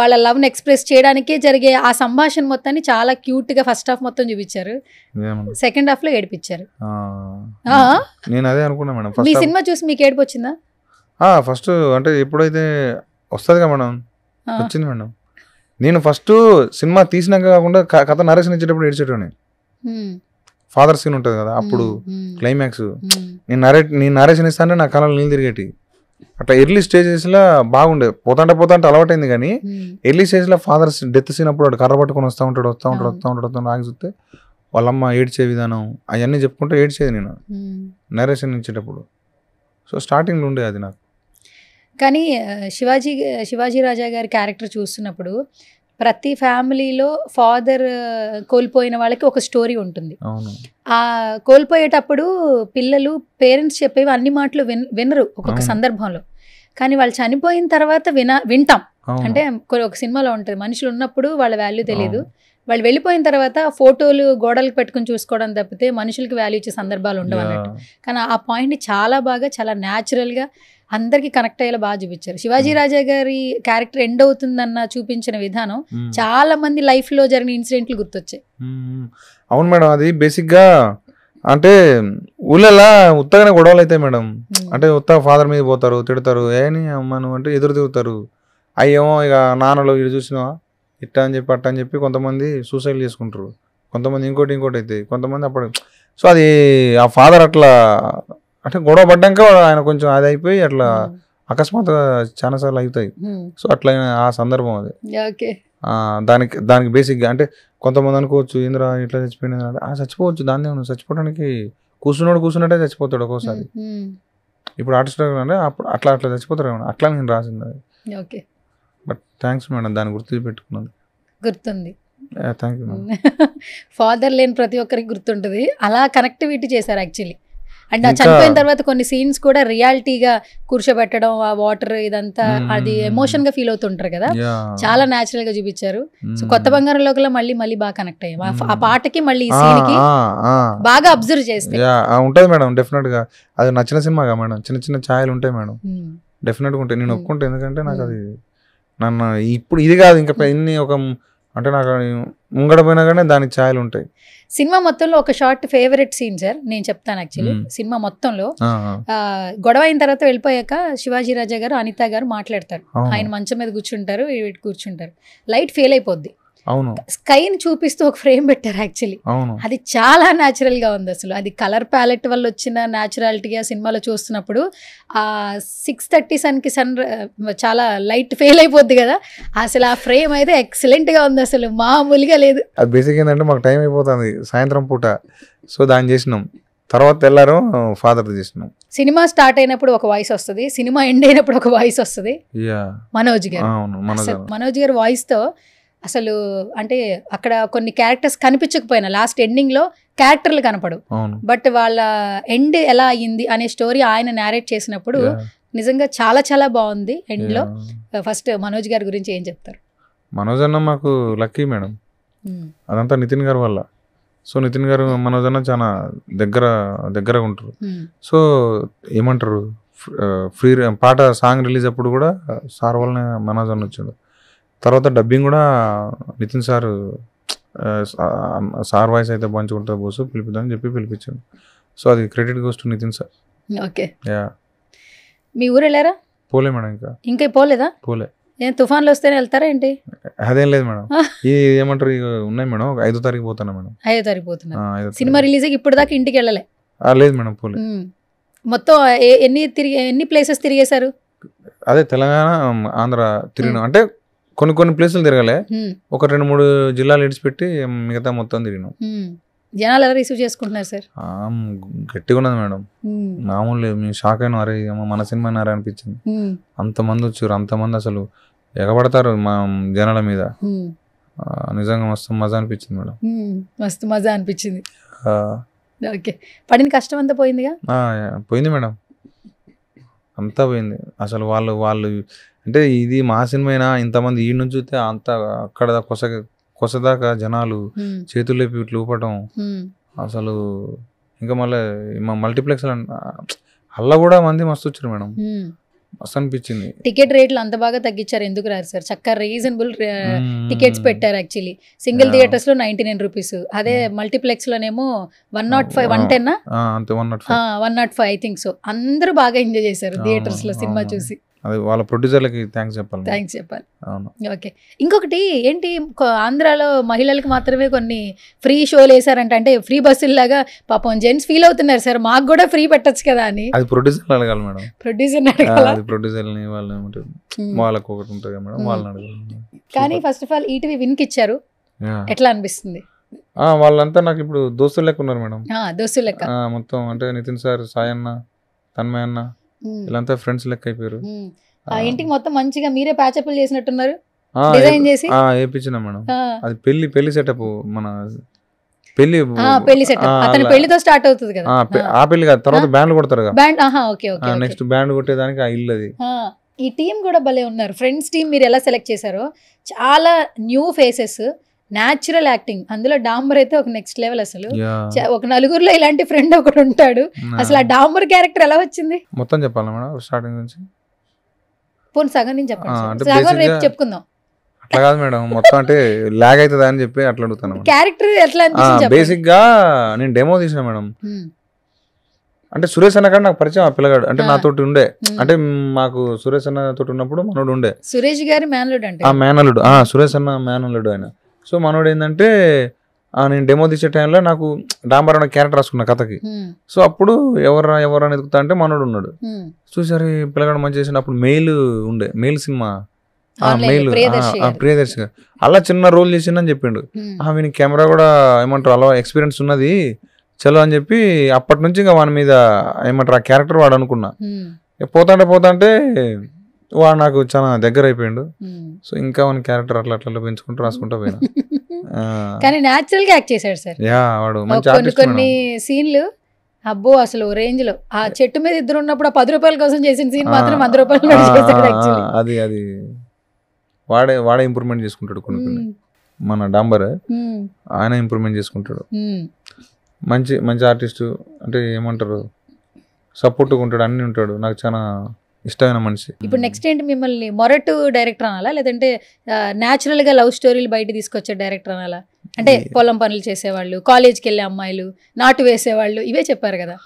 వాళ్ళ లవ్ ని ఎక్స్ప్రెస్ చేయడానికే జరిగే ఆ సంభాషణ మొత్తాన్ని చాలా క్యూట్ గా ఫస్ట్ హాఫ్ మొత్తం చూపించారు, సెకండ్ హాఫ్ లో ఏడిపించారు. నేను అదే అనుకున్నా మేడం. మీ సినిమా చూసి మీకు ఏడుపు వచ్చిందా? ఫస్ట్ అంటే ఎప్పుడైతే వస్తుంది కదా మేడం, వచ్చింది మేడం. నేను ఫస్ట్ సినిమా తీసినాక కాకుండా కథ నరేషన్ ఇచ్చేటప్పుడు ఏడ్చేటోని. ఫాదర్ సీన్ ఉంటుంది కదా, అప్పుడు క్లైమాక్స్ నేను నరేషన్ ఇస్తానే నా కళలు నీళ్ళు తిరిగేటి. అట్లా ఎర్లీ స్టేజెస్లో బాగుండే, పోతాంటే అలవాటైంది. కానీ ఎర్లీ స్టేజ్లో ఫాదర్ డెత్ సీన్ అప్పుడు వాడు కర్ర పట్టుకొని వస్తూ ఉంటాడు ఆగి చూస్తే వాళ్ళమ్మ ఏడ్చే విధానం అవన్నీ చెప్పుకుంటూ ఏడ్చేది నేను నరేషన్ ఇచ్చేటప్పుడు. సో స్టార్టింగ్లో ఉండే అది నాకు. కానీ శివాజీ రాజా గారి క్యారెక్టర్ చూస్తున్నప్పుడు ప్రతి ఫ్యామిలీలో ఫాదర్ కోల్పోయిన వాళ్ళకి ఒక స్టోరీ ఉంటుంది. ఆ కోల్పోయేటప్పుడు పిల్లలు పేరెంట్స్ చెప్పేవి అన్ని మాటలు వినరు ఒక్కొక్క సందర్భంలో, కానీ వాళ్ళు చనిపోయిన తర్వాత వింటాం. అంటే ఒక సినిమాలో ఉంటుంది, మనుషులు ఉన్నప్పుడు వాళ్ళ వాల్యూ తెలియదు, వాళ్ళు వెళ్ళిపోయిన తర్వాత ఫోటోలు గోడలకు పెట్టుకుని చూసుకోవడం తప్పితే మనుషులకి వాల్యూ ఇచ్చే సందర్భాలు ఉండవు అన్నట్టు. కానీ ఆ పాయింట్ని చాలా బాగా, చాలా న్యాచురల్గా అందరికి కనెక్ట్ అయ్యేలా బాగా చూపించారు. శివాజీ రాజా గారి క్యారెక్టర్ ఎండ్ అవుతుందన్న చూపించిన విధానం చాలా మంది లైఫ్ లో జరిగిన ఇన్సిడెంట్లు గుర్తొచ్చాయి. అవును మేడం, అది బేసిక్ గా అంటే ఊళ్ళలా ఉత్తగానే గొడవలు అవుతాయి మేడం. అంటే ఉత్త ఫాదర్ మీద పోతారు, తిడతారు, ఏని అమ్మను అంటే ఎదురు తిరుగుతారు. అయ్యేమో ఇక నాన్నలో ఇది చూసినా ఇట్ట అని చెప్పి అట్ట అని చెప్పి కొంతమంది సూసైడ్ చేసుకుంటారు, కొంతమంది ఇంకోటి అవుతాయి, కొంతమంది అప్పుడు. సో అది ఆ ఫాదర్ అట్లా అంటే గొడవ పడ్డాక ఆయన కొంచెం అది అయిపోయి అట్లా అకస్మాత్తుగా చాలా సార్లు అవుతాయి. సో అట్లా ఆ సందర్భం అది. దానికి బేసిక్గా అంటే కొంతమంది అనుకోవచ్చు ఇంద్ర ఇట్లా చచ్చిపోయింది అంటే చచ్చిపోవచ్చు, దాన్ని చచ్చిపోవడానికి కూర్చున్నట్టే చచ్చిపోతాడు ఒక్కోసారి. ఇప్పుడు ఆర్టిస్ట్ అంటే అప్పుడు అట్లా చచ్చిపోతారు ఏమన్నా, అట్లా నేను రాసింది అది. ఓకే, బట్ థ్యాంక్స్ మేడం, దాన్ని గుర్తు పెట్టుకున్నది. గుర్తుంది. Thank you. ఫాదర్ లేని ప్రతి ఒక్కరికి గుర్తుంటుంది. అలా కనెక్టివిటీ చేశారు యాక్చువల్లీ. అండ్ చనిపోయిన తర్వాత కొన్ని సీన్స్ కూడా రియాలిటీగా కూర్చోబెట్టడం, ఆ వాటర్ ఇదంతా అది ఎమోషన్ గా ఫీల్ అవుతుంటారు కదా, చాలా న్యాచురల్ గా చూపించారు. సో కొత్త బంగారం లోకల్లో మళ్ళీ బాగా కనెక్ట్ అయ్యాం ఆ పాటకి, మళ్ళీ ఈ సీన్ కి బాగా అబ్జర్వ్ చేస్తే ఉంటది మేడం. డెఫినెట్ గా అది నచ్చిన సినిమాగా మేడం, చిన్న ఛాయలు ఉంటాయి మేడం, డెఫినెట్ గా ఉంటాయి. నేను ఒప్పుకుంటా, ఎందుకంటే నాకు అది నన్ను ఇప్పుడు ఇది కాదు ఇంకా ఇన్ని ఒక అంటే నాకు ముంగడ పోయినా కానీ దానికి ఛాయలు ఉంటాయి. సినిమా మొత్తంలో ఒక షార్ట్ ఫేవరెట్ సీన్ సార్ నేను చెప్తాను. యాక్చువల్లీ సినిమా మొత్తంలో గొడవ అయిన తర్వాత వెళ్ళిపోయాక శివాజీ రాజా గారు అనిత గారు మాట్లాడతారు, ఆయన మంచం మీద కూర్చుంటారు, కూర్చుంటారు, లైట్ ఫెయిల్ అయిపోద్ది, స్కైని చూపిస్తూ ఒక ఫ్రేమ్ పెట్టారు. యాక్చువల్లీ అది చాలా న్యాచురల్ గా ఉంది. అసలు అది కలర్ ప్యాలెట్ వల్ల వచ్చిన న్యాచురాలిటీగా సినిమాలో చూస్తున్నప్పుడు ఆ 6:30 సన్కి చాలా లైట్ ఫెయిల్ అయిపోద్ది కదా, అసలు ఆ ఫ్రేమ్ అయితే ఎక్సలెంట్ గా ఉంది, అసలు మామూలుగా లేదు. అది బేసిక్ ఏంటంటే మాకు టైం అయిపోతుంది సాయంత్రం పూట, సో దాన్ని చేసినాం. తర్వాత తెల్లారు ఫాదర్ చేసినాం. సినిమా స్టార్ట్ అయినప్పుడు ఒక వాయిస్ వస్తుంది, సినిమా ఎండ్ అయినప్పుడు ఒక వాయిస్ వస్తుంది. మనోజ్ గారు, మనోజ్ గారి వాయిస్ తో అసలు అంటే అక్కడ కొన్ని క్యారెక్టర్స్ కనిపించకపోయినా లాస్ట్ ఎండింగ్ లో క్యారెక్టర్లు కనపడు, బట్ వాళ్ళ ఎండ్ ఎలా అయ్యింది అనే స్టోరీ ఆయన నేరేట్ చేసినప్పుడు నిజంగా చాలా చాలా బాగుంది. ఎండ్ లో ఫస్ట్ మనోజ్ గారి గురించి ఏం చెప్తారు? మనోజ్ అన్న మాకు లక్కీ మేడం, అదంతా నితిన్ గారి వల్ల. సో నితిన్ గారు మనోజ్ అన్న చాలా దగ్గరగా ఉంటారు. సో ఏమంటారు, ఫ్రీ పాట సాంగ్ రిలీజ్ అప్పుడు కూడా సార్ వల్లనే మనోజ్ అన్న వచ్చాడు. తర్వాత డబ్బింగ్ కూడా నితిన్ సార్, సార్ వాయిస్ అయితే పంచుకుంటా బోసు పిలిపిద్దామని చెప్పి పిలిపించాడు. సో అది credit goes to Nitin sir. Okay. మీ ఊరు వెళ్ళారా? పోలే మేడం, ఇంకా పోలేదా? పోలే. తుఫాన్లు వస్తేనే వెళ్తారా ఏంటి? అదేం లేదు మేడం, ఇది ఏమంటారు ఉన్నాయి మేడం. 5వ తారీఖు పోతున్నా మేడం. 5వ తారీఖు పోతున్నా. సినిమా రిలీజ్ ఇప్పుడు దాకా ఇంటికి వెళ్ళలే? లేదు మేడం, పోలే. మొత్తం ఎన్ని ప్లేసెస్ తిరిగేశారు? అదే తెలంగాణ ఆంధ్ర తిరిగిన, అంటే కొన్ని ప్లేసులు తిరగలే, ఒక 2-3 జిల్లాలు ఇడిచిపెట్టి మిగతా మొత్తం తిరిగినాం. జనాలు ఎలా రిసీవ్ చేసుకుంటున్నారు సార్? గట్టిగా ఉన్నది మేడం, మామూలు లేదు. మేము షాక్ అయినా, అరే మన సినిమా అన్నారా అనిపించింది. అంతమంది వచ్చారు, అంతమంది అసలు ఎగబడతారు మా జనాల మీద. నిజంగా మస్తు మజా అనిపించింది మేడం, మస్తు మజా అనిపించింది. ఓకే. పడిన కష్టం అంతా పోయిందిగా? పోయింది మేడం, అంతా పోయింది. అసలు వాళ్ళు అంటే ఇది మా సినిమా, ఇంతమంది ఈ నుంచి చూస్తే అంత అక్కడ కొసదాకా జనాలు చేతులు లేపి ఇట్లా ఊపటం, అసలు ఇంకా మళ్ళీ మల్టీప్లెక్స్ అలా కూడా మంది మస్తు వచ్చారు మేడం, మస్తు అనిపించింది. టికెట్ రేట్లు అంత బాగా తగ్గించారు, ఎందుకు రారు సార్? చక్కగా రీజనబుల్ టికెట్స్ పెట్టారు. యాక్చువల్లీ సింగిల్ థియేటర్స్ లో 99 రూపీస్, అదే మల్టీప్లెక్స్ లోనేమో 105, 110 105 ఐ థింక్. సో అందరూ బాగా ఎంజాయ్ చేశారు థియేటర్స్ లో సినిమా చూసి. అది వాళ్ళ ప్రొడ్యూసర్లకి థ్యాంక్స్ చెప్పాలి. ఓకే. ఇంకొకటి ఏంటి, ఆంధ్రాలో మహిళలకు మాత్రమే కొన్ని ఫ్రీ షోలు వేసారంట, అంటే ఫ్రీ బస్సుల్లాగా. పాపం జెంట్స్ ఫీల్ అవుతున్నారు సార్, మాకు కూడా ఫ్రీ పెట్టచ్చు కదా అని. అది ప్రొడ్యూసర్ అడగాలి మేడం, ప్రొడ్యూసర్ని వాళ్ళకి ఒకటి ఉంటుంది మేడం, వాళ్ళని అడగాలి. కానీ ఫస్ట్ ఆఫ్ ఆల్ ఈటీవీ విన్కి ఇచ్చారు, ఎట్లా అనిపిస్తుంది? వాళ్ళంతా నాకు ఇప్పుడు దోస్తులు లెక్క ఉన్నారు మేడం. దోస్తులు లెక్క మొత్తం, అంటే నితిన్ సార్, సాయి అన్న, తన్మయ్ అన్న, వీళ్ళంతా ఫ్రెండ్స్ లెక్క అయిపోయారు. ఇంటికి మొత్తం మంచిగా మీరే ప్యాచప్లు చేసినట్టున్నారు, డిజైన్ చేసి వేయించిన మేడం. అది పెళ్లి సెటప్, మన పెళ్లి సెటప్ అతని పెళ్లితో స్టార్ట్ అవుతుంది కదా. ఆ పెళ్లి కాదు, తర్వాత బ్యాండ్ కొడతారు కదా, నెక్స్ట్ బ్యాండ్ కొట్టేదానికి ఆ ఇల్లు అది. ఈ టీం కూడా భలే ఉన్నారు, ఫ్రెండ్స్ టీం. మీరు ఎలా సెలెక్ట్ చేశారో, చాలా న్యూ ఫేసెస్, న్యాచురల్ యాక్టింగ్. అందులో డాంబర్ అయితే ఒక నెక్స్ట్ లెవెల్. అసలు ఒక నలుగురిలో ఇలాంటి ఫ్రెండ్ ఒకటి ఉంటాడు. అసలు ఆ డాంబర్ క్యారెక్టర్ ఎలా వచ్చింది? మొత్తం చెప్పాలి మేడం, స్టార్టింగ్ నుంచి. పోనీ సగం నుంచి చెప్పండి, సగం రేపు చెప్పుకుందాం. అట్లా కాదు మేడం, మొత్తం అంటే లాగ్ అవుతుంది అని చెప్పి అట్లా అడుగుతాను. క్యారెక్టర్ ఎట్లా? బేసిక్ గా నేను డెమో తీసిన మేడం. అంటే సురేష్ అన్న కాదు నాకు పరిచయం, ఆ పిల్లగాడు అంటే నాతోటి ఉండే. అంటే మాకు సురేష్ అన్న తోటి ఉన్నప్పుడు మనోడు ఉండే. సురేష్ గారి మేనలుడు అంటే మేనలుడు, సురేష్ అన్న మేనలుడు ఆయన. సో మనోడు ఏంటంటే, నేను డెమో తీసే టైంలో నాకు డాంబర్ అన్న క్యారెక్టర్ రాసుకున్న కథకి. సో అప్పుడు ఎవరు అని ఎదుగుతా అంటే మనోడు ఉన్నాడు. చూసారు పిల్లగాడు మంచి చేసిన. అప్పుడు మెయిల్ సినిమా, మెయిల్ ప్రియదర్శి గారు అలా చిన్న రోల్ చేసిందని చెప్పిండు. వీనికి కెమెరా కూడా ఏమంటారు అలా ఎక్స్పీరియన్స్ ఉన్నది చలో అని చెప్పి అప్పటి నుంచి ఇంకా వాని మీద ఏమంటారు ఆ క్యారెక్టర్ వాడు అనుకున్నా. పోతాంటే వాడు నాకు చాలా దగ్గర అయిపోయిండు. సో ఇంకా మన క్యారెక్టర్ అట్లా పెంచుకుంటూ రాసుకుంటూ పోయినా. కానీ న్యాచురల్ గా యాక్ట్ చేశాడు సార్. వాడు మంచి కొన్ని సీన్లు అబ్బో అసలు రేంజ్ లో. ఆ చెట్టు మీద ఇద్దరు ఉన్నప్పుడు 10 రూపాయల కోసం చేసిన సీన్ మాత్రం 100 రూపాయలు. అది వాడే ఇంప్రూవ్మెంట్ చేసుకుంటాడు. కొన్ని మన డాంబర్ ఆయన ఇంప్రూవ్మెంట్ చేసుకుంటాడు. మంచి ఆర్టిస్ట్, అంటే ఏమంటారు సపోర్ట్గా ఉంటాడు, అన్ని ఉంటాడు. నాకు చాలా ఇష్టమైన మనిషి. ఇప్పుడు నెక్స్ట్ ఏంటి, మిమ్మల్ని మొరటు డైరెక్టర్ అనాలా, లేదంటే న్యాచురల్ గా లవ్ స్టోరీలు బయట తీసుకొచ్చే డైరెక్టర్ అనాలా? అంటే పొలం పనులు చేసేవాళ్ళు, కాలేజ్కి వెళ్ళే అమ్మాయిలు, నాటు వేసేవాళ్ళు, ఇవే చెప్పారు కదా.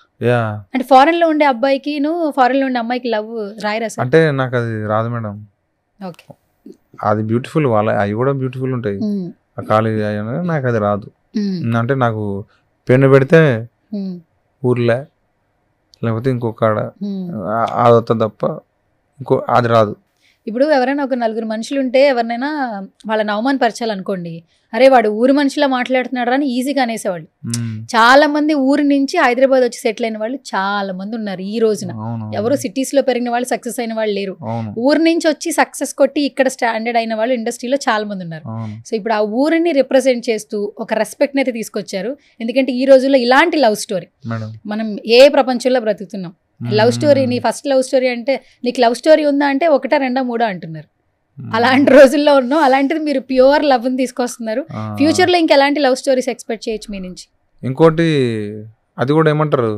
అంటే ఫారెన్ లో ఉండే అబ్బాయికి ఫారెన్ లో ఉండే అమ్మాయికి లవ్ రాయరా సార్? అంటే నాకు అది రాదు మేడం. ఓకే, అది బ్యూటిఫుల్, అవి కూడా బ్యూటిఫుల్ ఉంటాయి. ఆ కాలేజ్ నాకు అది రాదు. అంటే నాకు పెన్ను పెడితే ఊర్లే లేకపోతే ఇంకొక అది తప్ప అది రాదు. ఇప్పుడు ఎవరైనా ఒక నలుగురు మనుషులు ఉంటే ఎవరినైనా వాళ్ళని అవమానపరచాలనుకోండి, అరే వాడు ఊరు మనిషిలా మాట్లాడుతున్నాడు అని ఈజీగా అనేసేవాళ్ళు. చాలా మంది ఊరి నుంచి హైదరాబాద్ వచ్చి సెటిల్ అయిన వాళ్ళు చాలా మంది ఉన్నారు ఈ రోజున. ఎవరు సిటీస్ లో పెరిగిన వాళ్ళు సక్సెస్ అయిన వాళ్ళు లేరు. ఊరు నుంచి వచ్చి సక్సెస్ కొట్టి ఇక్కడ స్టాండర్డ్ అయిన వాళ్ళు ఇండస్ట్రీలో చాలా మంది ఉన్నారు. సో ఇప్పుడు ఆ ఊరిని రిప్రజెంట్ చేస్తూ ఒక రెస్పెక్ట్ అయితే తీసుకొచ్చారు. ఎందుకంటే ఈ రోజుల్లో ఇలాంటి లవ్ స్టోరీ మనం ఏ ప్రపంచంలో బ్రతుకుతున్నాం. లవ్ స్టోరీ, నీ ఫస్ట్ లవ్ స్టోరీ అంటే నీకు లవ్ స్టోరీ ఉందా అంటే 1, 2, 3 అంటున్నారు. అలాంటి రోజుల్లో ఉన్నాం. అలాంటిది మీరు ప్యూర్ లవ్ ని తీసుకొస్తున్నారు. ఫ్యూచర్ లో ఇంకెలాంటి లవ్ స్టోరీస్ ఎక్స్పెక్ట్ చేయొచ్చు మీ నుంచి? ఇంకోటి అది కూడా ఏమంటారు,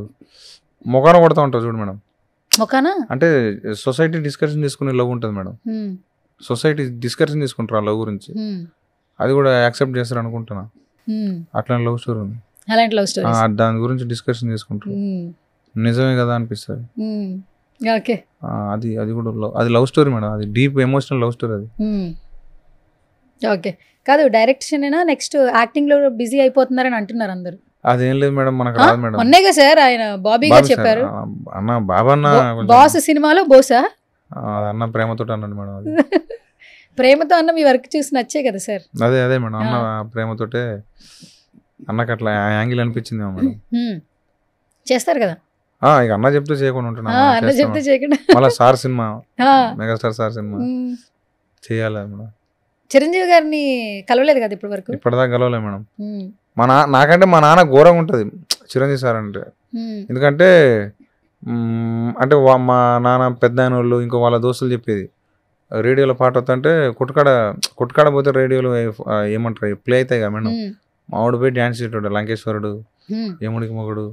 మొఖాన కొడతా ఉంటారు చూడు మేడం. మొఖానా అంటే సొసైటీ డిస్కషన్ చేసుకునే లవ్ ఉంటుంది మేడం. సొసైటీ డిస్కషన్ చేసుకుంటారు ఆ లవ్ గురించి. అది కూడా యాక్సెప్ట్ చేస్తారు అనుకుంటున్నా. అట్లాంటి లవ్ స్టోరీ ఉంది. అలాంటి లవ్ స్టోరీ దాని గురించి డిస్కషన్ చేసుకుంటారు. నిజమే కదా అనిపిస్తుంది. ఓకే, అది కూడా అది లవ్ స్టోరీ మేడం. అది డీప్ ఎమోషనల్ లవ్ స్టోరీ అది. ఓకే, కాదు డైరెక్షన్ అయినా నెక్స్ట్ యాక్టింగ్ లో బిజీ అయిపోతున్నారని అంటున్నారు అందరు. అదేం లేదు మేడం, మనకు రాదు మేడం. మొన్నేగా సార్ ఆయన బాబీ గారు చెప్పారు, అన్న బాబన్న బాస్ సినిమాలో బోసా అన్న ప్రేమతో అన్నాడు మేడం. అది ప్రేమతో అన్న మీ వర్క్ చూసి నచ్చే కదా సార్. అదే మేడం, అన్న ప్రేమతోటే అన్నకు అట్లా యాంగిల్ అనిపించింది మేడం. చేస్తారు కదా ఇక అన్న చెప్తే చేయకుండా ఉంటున్నా. అన్న చెప్తే చేయకుండా మళ్ళీ sir cinema, megastar sir cinema చేయాలి మేడం. చిరంజీవి గారిని కలవలేదు కదా ఇప్పటి వరకు? ఇప్పటిదాకా కలవలేదు మేడం. నాకంటే మా నాన్న ఘోరంగా ఉంటుంది చిరంజీవి సార్ అంటే. ఎందుకంటే అంటే మా నాన్న పెద్ద ఆయన వాళ్ళు ఇంకో వాళ్ళ దోస్తులు చెప్పేది, రేడియోలో పాట వస్తుంటే కొట్టుకాడ పోతే రేడియోలో ఏమంటారు ప్లే అవుతాయి కదా మేడం. మా ఆవిడ పోయి డ్యాన్స్ చేసేటాడు, లంకేశ్వరుడు, యముడికి మొగుడు.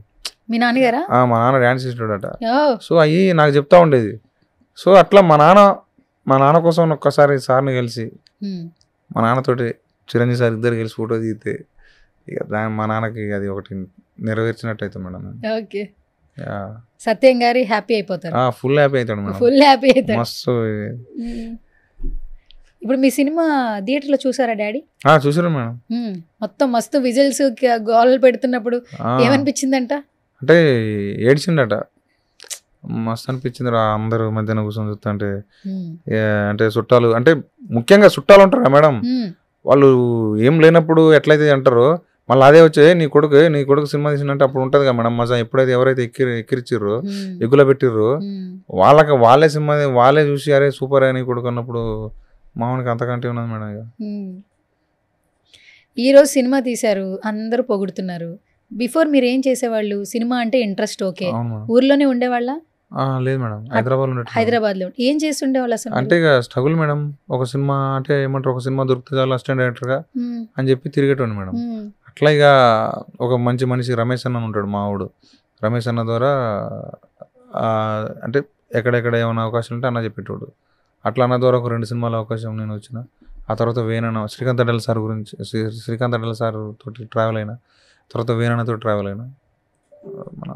మీ నాన్నగారా? మా నాన్న డ్యాన్స్ చేసేటాడట. సో అవి నాకు చెప్తా ఉండేది. సో అట్లా మా నాన్న కోసం ఒక్కసారి సార్ని కలిసి మా నాన్నతోటి చిరంజీవి సార్ ఇద్దరు కలిసి ఫోటో దిగితే ఇక మా నాన్నకి అది ఒకటి నెరవేర్చినట్టు అవుతుంది మేడం. ఓకే, సత్యం గారి హ్యాపీ అయిపోతారు. ఫుల్ హ్యాపీ అవుతాడు మేడం, ఫుల్ హ్యాపీ అవుతాడు. మస్తు. ఇప్పుడు మీ సినిమా థియేటర్ లో చూసారా డాడీ? చూసారు మేడం. మొత్తం మస్తు విజిల్స్ గోలలు పెడుతున్నప్పుడు ఏమనిపించిందంట? అంటే ఏడ్చిండట, మస్తు అనిపించింది రా. అందరూ మధ్యాహ్నం కూర్చొని చూస్తా అంటే చుట్టాలు, అంటే ముఖ్యంగా చుట్టాలు ఉంటారు కదా మేడం, వాళ్ళు ఏం లేనప్పుడు ఎట్లయితే అంటారో మళ్ళీ అదే వచ్చే నీ కొడుకు సినిమా తీసినట్టు అప్పుడు ఉంటుంది కదా మేడం మజా. ఎప్పుడైతే ఎవరైతే ఎక్కిరిచ్చిర్రో ఎగ్గులో పెట్టిర్రో వాళ్ళే సినిమా వాళ్ళే చూసి అరే సూపర్ అని కొడుకు అన్నప్పుడు మామూలుగా అంతకంటే ఉన్నది మేడం. ఇక ఈరోజు సినిమా తీశారు, అందరూ పొగుడుతున్నారు. బిఫోర్ మీరు ఏం చేసేవాళ్ళు? సినిమా అంటే ఇంట్రెస్ట్ ఓకే, ఊర్లోనే ఉండేవాళ్ళ? లేదు మేడం, హైదరాబాద్ లో ఏం చేస్తుండేవాళ్ళు అసలు? అంటే ఇక స్ట్రగుల్ మేడం. ఒక సినిమా అంటే ఏమంటారు, ఒక సినిమా దొరుకుతుంది చాలా అసిస్టెంట్ డైరెక్టర్ గా అని చెప్పి తిరిగేటోండి మేడం. అట్లా ఇక ఒక మంచి మనిషి రమేష్ అన్న ఉంటాడు మా వాడు. రమేష్ అన్న ద్వారా అంటే ఎక్కడెక్కడ ఏమైనా అవకాశం ఉంటే అన్న చెప్పేటోడు. అట్లా అన్న ద్వారా ఒక 2 సినిమాల అవకాశం నేను వచ్చిన. ఆ తర్వాత వేణన్న శ్రీకాంత్ అడ్డల సార్ గురించి శ్రీకాంత్ అడ్డల సార్ తోటి ట్రావెల్ అయినా, తర్వాత వేణన్నతో ట్రావెల్ అయినా. మన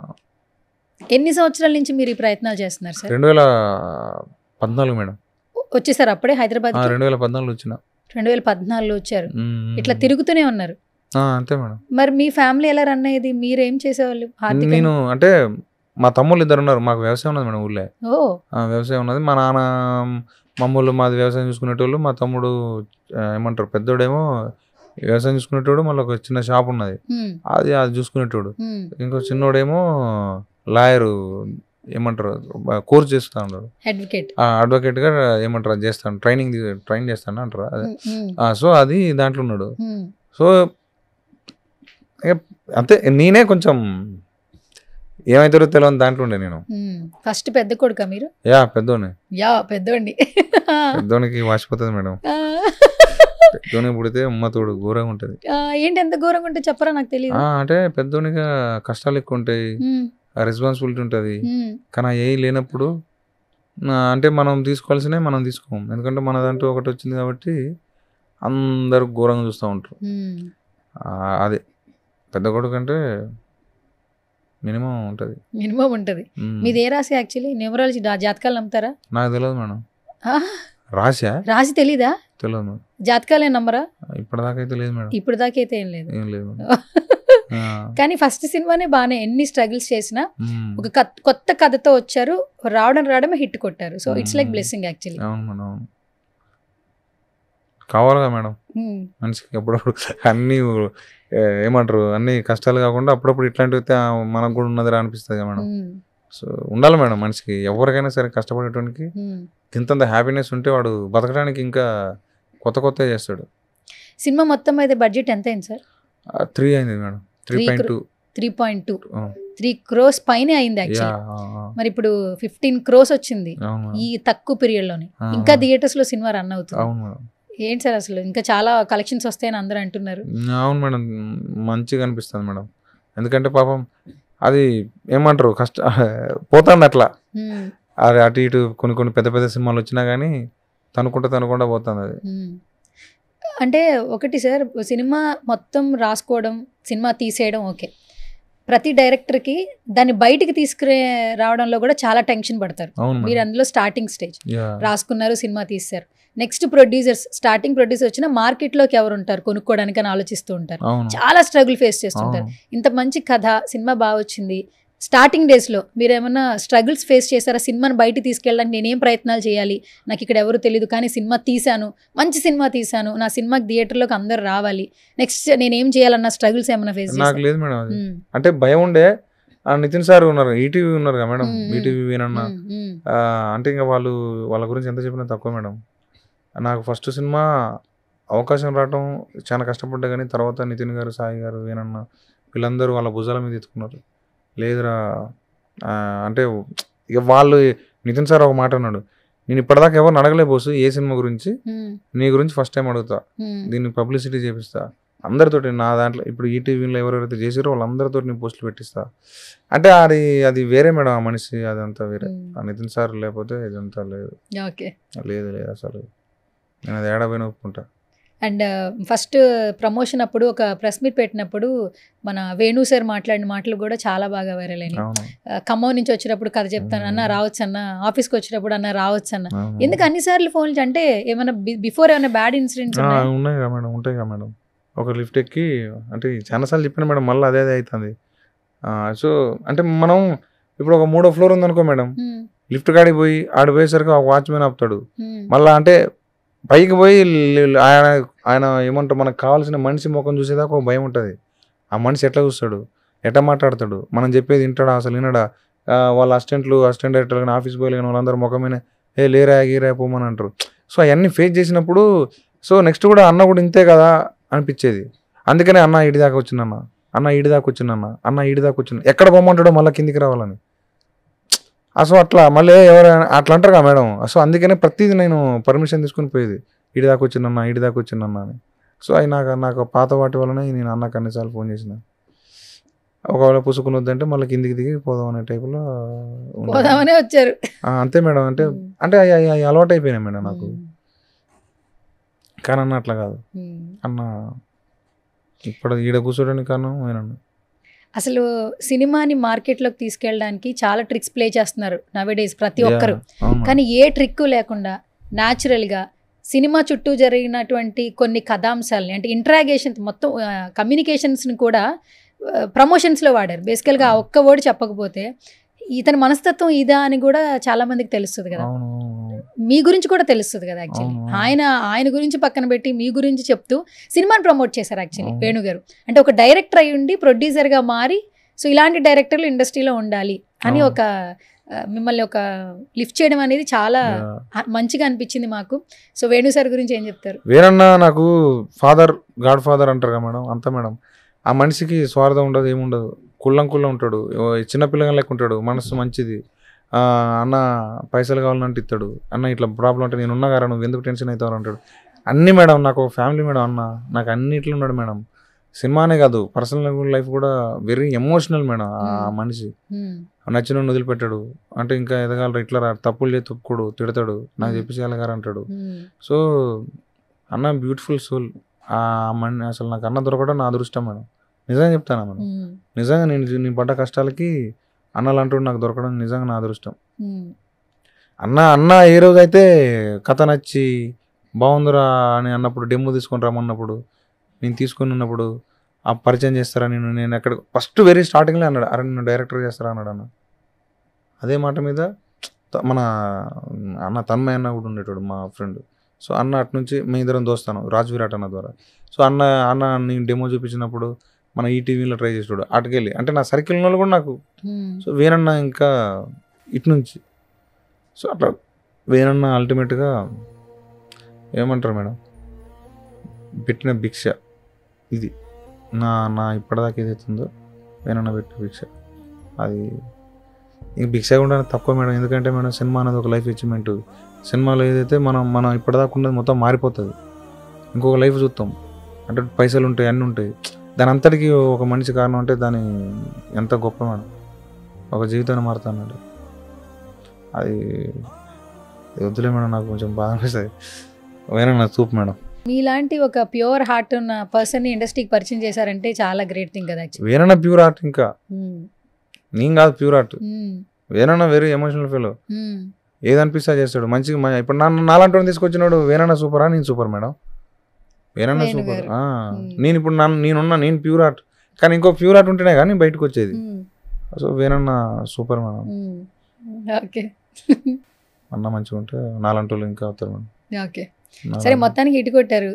ఎన్ని సంవత్సరాల నుంచి మీరు ఈ ప్రయత్నాలు చేస్తున్నారు సార్? 2014 మేడం వచ్చేసారు అప్పుడే హైదరాబాద్? 2014 వచ్చిన. 2014 వచ్చారు. ఇట్లా తిరుగుతూనే ఉన్నారు అంతే మేడం. మరి మీ ఫ్యామిలీ ఎలా రన్ అయ్యేది? మీరేం చేసేవాళ్ళు? నేను అంటే మా తమ్ముళ్ళు 2 ఉన్నారు. మాకు వ్యవసాయం ఉన్నది మేడం ఊళ్ళో. వ్యవసాయం ఉన్నది. మా నాన్న మమ్మల్ని మాది వ్యవసాయం చూసుకునేటోళ్ళు. మా తమ్ముడు ఏమంటారు పెద్దోడేమో వ్యవసాయం చూసుకునేటోడు, మళ్ళీ ఒక చిన్న షాప్ ఉన్నది అది చూసుకునేటోడు. ఇంకో చిన్నోడేమో లాయరు ఏమంటారు కోర్స్ చేస్తా ఉన్నాడు, అడ్వకేట్ గా ఏమంటారు అది చేస్తాను, ట్రైన్ చేస్తాను అంటారు అదే. సో అది దాంట్లో ఉన్నాడు. సో అంతే, నేనే కొంచెం ఏమైతారో తెలియని దాంట్లో ఉండే నేను. ఫస్ట్ పెద్ద కొడుకా మీరు? పెద్దోనికి వాసిపోతుంది మేడం. పెద్దోనికి పుడితే అమ్మతోడు ఘోరంగా ఉంటది. ఏంటి ఎంత ఘోరంగా ఉంటే చెప్పరా, నాకు తెలియదు. అంటే పెద్దోనిగా కష్టాలు ఎక్కువ ఉంటాయి, రెస్పాన్సిబిలిటీ ఉంటుంది. కానీ ఏ లేనప్పుడు అంటే మనం తీసుకోవాల్సినవి మనం తీసుకోము. ఎందుకంటే మనదంటూ ఒకటి వచ్చింది కాబట్టి అందరు ఘోరంగా చూస్తూ ఉంటారు. అదే పెద్ద కొడుకు అంటే మినిమం ఉంటుంది. మీది ఏ రాశి యాక్చువల్లీ? న్యూమరాలజీ జాతకాలు నమ్ముతారా? నాకు తెలియదు మేడం. రాసి తెలీదా? తెలియదు. జాతకాలే నమ్మరా? ఇప్పటిదాకైతే లేదు మేడం. ఇప్పుడు దాకా అయితే ఏం లేదు. ఏం లేదు. కానీ ఫస్ట్ సినిమానే బాగానే ఎన్ని స్ట్రగుల్స్ చేసినా ఒక కొత్త కథతో వచ్చారు, రావడమే హిట్ కొట్టారు. So it's like blessing actually. అవును మేడం, అవును. కావాలిగా మేడం మనిషికి అప్పుడప్పుడు అన్ని ఏమంటారు, అన్ని కష్టాలు కాకుండా అప్పుడప్పుడు ఇట్లాంటివి మనకు కూడా ఉన్నదిరా అనిపిస్తుంది కదా మేడం. సో ఉండాలి మేడం మనిషికి, ఎవరికైనా సరే కష్టపడేటానికి ఇంతంత హ్యాపీనెస్ ఉంటే వాడు బతకడానికి ఇంకా కొత్త కొత్త చేస్తాడు. సినిమా మొత్తం అయితే బడ్జెట్ ఎంత అయింది సార్? 3 అయింది మేడం. 3.2. 3 crores పైనే అయింది యాక్చువల్లీ. మరి ఇప్పుడు 15 crores వచ్చింది ఈ తక్కువ పీరియడ్ లోనే. ఇంకా థియేటర్స్ లో సినిమా రన్ అవుతుంది. అవును మేడం. ఏంటి సార్ అసలు ఇంకా చాలా కలెక్షన్స్ వస్తాయని అందరూ అంటున్నారు. అవును మేడం, మంచిగా అనిపిస్తుంది మేడం. ఎందుకంటే పాపం అది ఏమంటారు పోతాండి అట్లా. అది అటు ఇటు కొన్ని పెద్ద పెద్ద సినిమాలు వచ్చినా కానీ తనుకుంటా పోతుంది అది. అంటే ఒకటి సార్, సినిమా మొత్తం రాసుకోవడం, సినిమా తీసేయడం ఓకే. ప్రతి డైరెక్టర్కి దాన్ని బయటికి తీసుకునే రావడంలో కూడా చాలా టెన్షన్ పడతారు. మీరు అందులో స్టార్టింగ్ స్టేజ్ రాసుకున్నారు, సినిమా తీశారు. నెక్స్ట్ ప్రొడ్యూసర్స్, స్టార్టింగ్ ప్రొడ్యూసర్ వచ్చిన మార్కెట్లోకి ఎవరు ఉంటారు కొనుక్కోవడానికి అని ఆలోచిస్తూ ఉంటారు. చాలా స్ట్రగుల్ ఫేస్ చేస్తుంటారు. ఇంత మంచి కథ, సినిమా బాగా వచ్చింది. స్టార్టింగ్ డేస్లో మీరు ఏమన్నా స్ట్రగుల్స్ ఫేస్ చేశారా? సినిమాని బయటికి తీసుకెళ్ళడానికి నేనేం ప్రయత్నాలు చేయాలి, నాకు ఇక్కడ ఎవరు తెలియదు కానీ సినిమా తీశాను, మంచి సినిమా తీశాను, నా సినిమాకి థియేటర్లోకి అందరు రావాలి, నెక్స్ట్ నేనేం చేయాలన్న స్ట్రగుల్స్ ఏమైనా ఫేస్ చేశారా? నాకు లేదు మేడం అది. అంటే భయం ఉండే. నితిన్ సార్ ఉన్నారు, ఈటీవీ ఉన్నారు కదా మేడం, ఈటీవీ వినన్నా. అంటే ఇంకా వాళ్ళ గురించి ఎంత చెప్పినా తక్కువ మేడం. నాకు ఫస్ట్ సినిమా అవకాశం రావటం చాలా కష్టపడ్డా, కానీ తర్వాత నితిన్ గారు, సాయి గారు, వేనన్న వీళ్ళందరూ వాళ్ళ భుజాల మీద ఎత్తుకున్నారు. లేదురా అంటే ఇక వాళ్ళు, నితిన్ సార్ ఒక మాట అన్నాడు, నేను ఇప్పటిదాకా ఎవరిని అడగలే బోసు ఏ సినిమా గురించి, నీ గురించి ఫస్ట్ టైం అడుగుతా, దీన్ని పబ్లిసిటీ చేపిస్తా అందరితోటి. నా దాంట్లో ఇప్పుడు ఈటీవీలో ఎవరెవరైతే చేసారో వాళ్ళందరితో నేను పోస్టులు పెట్టిస్తా అంటే అది వేరే మేడం. ఆ మనిషి అదంతా వేరే. ఆ నితిన్ సార్ లేకపోతే ఇదంతా లేదు. లేదు అసలు నేను అది ఏడాపోయిన ఒప్పుకుంటా. అండ్ ఫస్ట్ ప్రమోషన్ అప్పుడు ఒక ప్రెస్ మీట్ పెట్టినప్పుడు మన వేణు సార్ మాట్లాడిన మాటలు కూడా చాలా బాగా వైరల్ అయినాయి. ఖమ్మం నుంచి వచ్చేటప్పుడు కథ చెప్తాను అన్న, రావచ్చు అన్న, ఆఫీస్కి వచ్చేటప్పుడు అన్న రావచ్చు అన్న. ఎందుకు అన్నిసార్లు ఫోన్లు? అంటే ఏమైనా బిఫోర్ ఏమైనా బ్యాడ్ ఇన్సిడెంట్స్ ఉన్నాయి కదా మేడం? ఉంటాయి కదా మేడం. ఒక లిఫ్ట్ ఎక్కి అంటే చాలాసార్లు చెప్పాను మేడం, మళ్ళీ అదే అవుతుంది. సో అంటే మనం ఇప్పుడు ఒక 3వ ఫ్లోర్ ఉందనుకో మేడం, లిఫ్ట్ కాడికి పోయి ఆడిపోయేసరికి ఒక వాచ్మెన్ ఆపుతాడు. మళ్ళీ అంటే పైకి పోయి ఆయన ఏమంటారు, మనకు కావాల్సిన మనిషి ముఖం చూసేదాకా ఒక భయం ఉంటుంది. ఆ మనిషి ఎట్లా చూస్తాడు, ఎట్లా మాట్లాడతాడు, మనం చెప్పేది వింటాడా అసలు వినడా. వాళ్ళ అసిస్టెంట్ డైరెక్టర్ కానీ ఆఫీస్ బాయ్ కానీ వాళ్ళందరూ ముఖమైన లేరా గీరా పోమని అంటారు. సో అవన్నీ ఫేస్ చేసినప్పుడు సో నెక్స్ట్ కూడా అన్న కూడా ఇంతే కదా అనిపించేది. అందుకనే అన్న ఇడి దాకా వచ్చిందన్న, అన్న ఇడి దాకా వచ్చిందన్న, అన్న ఇడి దాకా వచ్చింది, ఎక్కడ పోమంటాడో మళ్ళీ కిందికి రావాలని. సో అట్లా మళ్ళీ ఎవరైనా అట్లా అంటారు కదా మేడం. సో అందుకనే ప్రతిదీ నేను పర్మిషన్ తీసుకుని పోయేది, ఇడి దాకా వచ్చిందన్న అని. సో అది నాకు పాత వాటి వలన నేను అన్నకు అన్నిసార్లు ఫోన్ చేసిన. ఒకవేళ పుసుకుని వద్దంటే మళ్ళీ కిందికి దిగి పోదాం అనే టైపులో వచ్చారు. అంతే మేడం. అంటే అవి అలవాటు అయిపోయినాయి మేడం నాకు. కానీ అన్న అట్లా కాదు. అన్న ఇప్పుడు ఈడ కూర్చోడానికి కారణం ఆయన. అసలు సినిమాని మార్కెట్లోకి తీసుకెళ్ళడానికి చాలా ట్రిక్స్ ప్లే చేస్తున్నారు నవేడేస్ ప్రతి ఒక్కరు. కానీ ఏ ట్రిక్ లేకుండా న్యాచురల్గా సినిమా చుట్టూ జరిగినటువంటి కొన్ని కథాంశాలని, అంటే ఇంట్రాగేషన్ మొత్తం కమ్యూనికేషన్స్ని కూడా ప్రమోషన్స్లో వాడారు. బేసికల్గా ఆ ఒక్క వర్డ్ చెప్పకపోతే ఇతని మనస్తత్వం ఇదా అని కూడా చాలా మందికి తెలుస్తుంది కదా. మీ గురించి కూడా తెలుస్తుంది కదా యాక్చువల్లీ. ఆయన గురించి పక్కన పెట్టి మీ గురించి చెప్తూ సినిమాని ప్రమోట్ చేశారు యాక్చువల్లీ వేణు గారు. అంటే ఒక డైరెక్టర్ అయి ఉండి ప్రొడ్యూసర్గా మారి, సో ఇలాంటి డైరెక్టర్లు ఇండస్ట్రీలో ఉండాలి అని ఒక మిమ్మల్ని ఒక లిఫ్ట్ చేయడం అనేది చాలా మంచిగా అనిపించింది మాకు. సో వేణు సార్ గురించి ఏం చెప్తారు? వేణన్న నాకు ఫాదర్, గాడ్ ఫాదర్ అంటారు కదా మేడం, అంతా మేడం. ఆ మనిషికి స్వార్థం ఉండదు, ఏముండదు, కుళ్ళం ఉంటాడు, చిన్నపిల్లగా లెక్క ఉంటాడు, మనసు మంచిది. అన్న పైసలు కావాలంటే ఇస్తాడు, అన్న ఇట్లా ప్రాబ్లం అంటే నేను ఉన్నా కదా నువ్వు ఎందుకు టెన్షన్ అవుతావు అంటాడు. అన్నీ మేడం, నాకు ఫ్యామిలీ మేడం అన్న, నాకు అన్నిట్లో ఉన్నాడు మేడం. సినిమానే కాదు, పర్సనల్ లైఫ్ కూడా వెరీ ఎమోషనల్ మేడం. ఆ మనిషి నచ్చిన వదిలిపెట్టాడు. అంటే ఇంకా ఎదగాలరా, ఇట్లా తప్పులు చేసి తప్పుకోడు, తిడతాడు, నాకు చెప్పి చేయాలగారు అంటాడు. సో అన్న బ్యూటిఫుల్ సోల్. అసలు నాకు అన్న దొరకడం నా అదృష్టం మేడం. నిజంగా చెప్తాను మేడం, నిజంగా నేను పడ్డ కష్టాలకి అన్నలు అంటూ నాకు దొరకడం నిజంగా నా అదృష్టం. అన్న ఏ రోజు అయితే కథ నచ్చి బాగుందిరా అని అన్నప్పుడు, డెమో తీసుకొని రమ్మన్నప్పుడు, నేను తీసుకొని ఉన్నప్పుడు ఆ పరిచయం చేస్తారా నేను ఎక్కడ ఫస్ట్ వెరీ స్టార్టింగ్లో అన్నాడు, అరే నేను డైరెక్టర్ చేస్తారా అన్నాడు అన్న. అదే మాట మీద మన అన్న తన్మయ అన్న కూడా ఉండేటోడు మా ఫ్రెండ్. సో అన్న అటు నుంచి మీ ఇద్దరం దోస్తాను రాజ్ విరాట్ అన్న ద్వారా. సో అన్న నేను డెమో చూపించినప్పుడు మన ఈటీవీలో ట్రై చేసాడు అటుకెళ్ళి, అంటే నా సర్కిల్లో కూడా నాకు. సో వేనన్న ఇంకా ఇటు నుంచి. సో అట్లా వేనన్న అల్టిమేట్గా ఏమంటారు మేడం, పెట్టిన భిక్ష ఇది నా ఇప్పటిదాకా ఏదైతుందో వేనన్న పెట్టిన భిక్ష. అది ఇంక భిక్ష కూడా తక్కువ మేడం, ఎందుకంటే మేడం సినిమా అనేది ఒక లైఫ్ అచీవ్మెంట్. సినిమాలో ఏదైతే మనం ఇప్పటిదాకా ఉన్నది మొత్తం మారిపోతుంది, ఇంకొక లైఫ్ చూస్తాం. అంటే పైసలు ఉంటాయి, అన్నీ ఉంటాయి, దాని అంతటికి ఒక మనిషి కారణం అంటే దాని ఎంత గొప్ప మేడం, ఒక జీవితాన్ని మారుతానండి. అది వద్దులే మేడం, నాకు కొంచెం బాగా అనిపిస్తుంది. వేనన్న చూపు మేడం. మీలాంటి ఒక ప్యూర్ హార్ట్ ఉన్న పర్సన్ ఇండస్ట్రీకి పరిచయం చేశారంటే చాలా గ్రేట్ థింగ్ కదా. వేనన్న ప్యూర్ హార్ట్, ఇంకా నేను కాదు ప్యూర్ హార్ట్. వేనన్న వెరీ ఎమోషనల్ ఫీల్, ఏదనిపిస్తా చేస్తాడు మంచిగా. ఇప్పుడు నాలాంటి తీసుకొచ్చినాడు వేనన్న సూపరా, నేను సూపర్ మేడం. వేనన్న సూపర్. నేను ఇప్పుడు నేను ప్యూర్ హార్ట్, కానీ ఇంకో ప్యూర్ హార్ట్ ఉంటేనే కానీ బయటకు వచ్చేది. సో వేనన్న సూపర్ మేడం. అన్న మంచిగా ఉంటే నాలాంటి వాళ్ళు ఇంకా అవుతారు మేడం. ఓకే, సరే మొత్తానికి ఇటు కొట్టారు.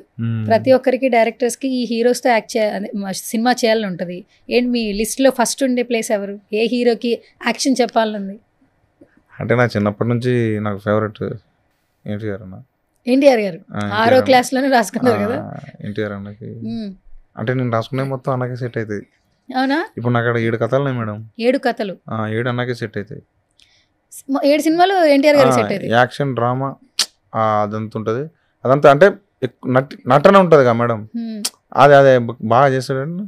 ప్రతి ఒక్కరికి డైరెక్టర్స్ కి ఈ హీరోస్ తో యాక్ట్ సినిమా చేయాలని ఉంటది. ఏంటి మీ లిస్ట్ లో ఫస్ట్ ఉండే ప్లేస్ ఎవరు? ఏ హీరోకి యాక్షన్ చెప్పాలని? అంటే నా చిన్నప్పటి నుంచి నాకు ఫేవరెట్ ఎన్టీఆర్ అన్న. ఎన్టీఆర్ గారు 6వ క్లాస్ లోనే రాసుకున్నారు కదా. ఎన్టీఆర్ అన్నకి అంటే నేను రాసుకునే మొత్తం అన్నకే సెట్ అవుతుంది. అవునా? ఇప్పుడు నాకు అక్కడ 7 కథలు ఉన్నాయి మేడం. 7 కథలు? 7 అన్నకే సెట్ అవుతాయి. 7 సినిమాలు ఎన్టీఆర్ గారికి సెట్ అవుతాయి. యాక్షన్ డ్రామా అదంతా ఉంటుంది. అదంతా అంటే నటన ఉంటుంది కదా మేడం, అదే బాగా చేస్తాడని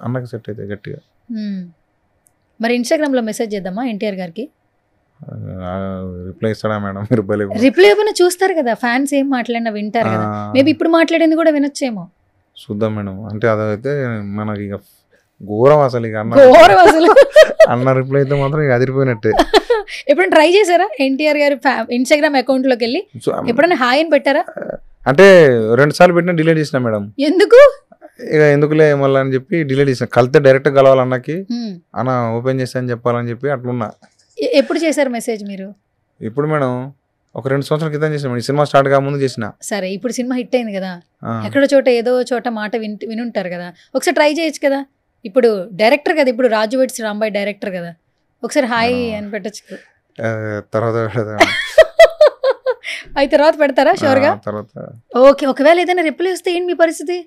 అన్నకి సెట్ అవుతాయి గట్టిగా. మరి ఇన్స్టాగ్రామ్ లో మెసేజ్ చేద్దామా ఎన్టీఆర్ గారికి? రిప్లై ఇస్తాడా మేడం? రిప్లై ఏమైనా చూస్తారు కదా ఫ్యాన్స్, ఏం మాట్లాడినా వింటారు కదా. మేబీ ఇప్పుడు మాట్లాడింది కూడా వినొచ్చేమో. చూద్దాం మేడం. అంటే అదైతే మనకి ఇక ఘోరం అసలు. ఇక అన్న రిప్లై అయితే మాత్రం ఇక అదిరిపోయినట్టే. ఎప్పుడైనా ట్రై చేశారా ఎన్టీఆర్ గారు ఇన్స్టాగ్రామ్ అకౌంట్ లోకి వెళ్ళి ఎప్పుడైనా హాయ్ అని పెట్టారా? అంటే 2 సార్లు పెట్టినా డిలీట్ చేసిన మేడం. ఎందుకు? ఇక ఎందుకులే మళ్ళీ అని చెప్పి డిలీట్ చేసిన. కలితే డైరెక్ట్ కలవాలన్నకి, అన్న ఓపెన్ చేస్తా అని చెప్పాలని చెప్పి అట్లున్నా. ఎప్పుడు చేశారు మెసేజ్ మీరు? ఇప్పుడు మేడం ఒక 2 సంవత్సరాల క్రితం చేసిన. సినిమా స్టార్ట్ గా ముందు చేసిన. సరే, ఇప్పుడు సినిమా హిట్ అయింది కదా, ఎక్కడో చోట ఏదో చోట మాట వినుంటారు కదా, ఒకసారి ట్రై చేయొచ్చు కదా. ఇప్పుడు డైరెక్టర్ కదా, ఇప్పుడు రాజు వెడ్స్ రాంబాయ్ డైరెక్టర్ కదా, ఒకసారి హాయ్ అని పెట్టచ్చు. తర్వాత అయితే తర్వాత పెడతారా షూర్ గా? ఓకే, ఒకవేళ ఏదైనా రిప్లై వస్తే ఏంటి మీ పరిస్థితి?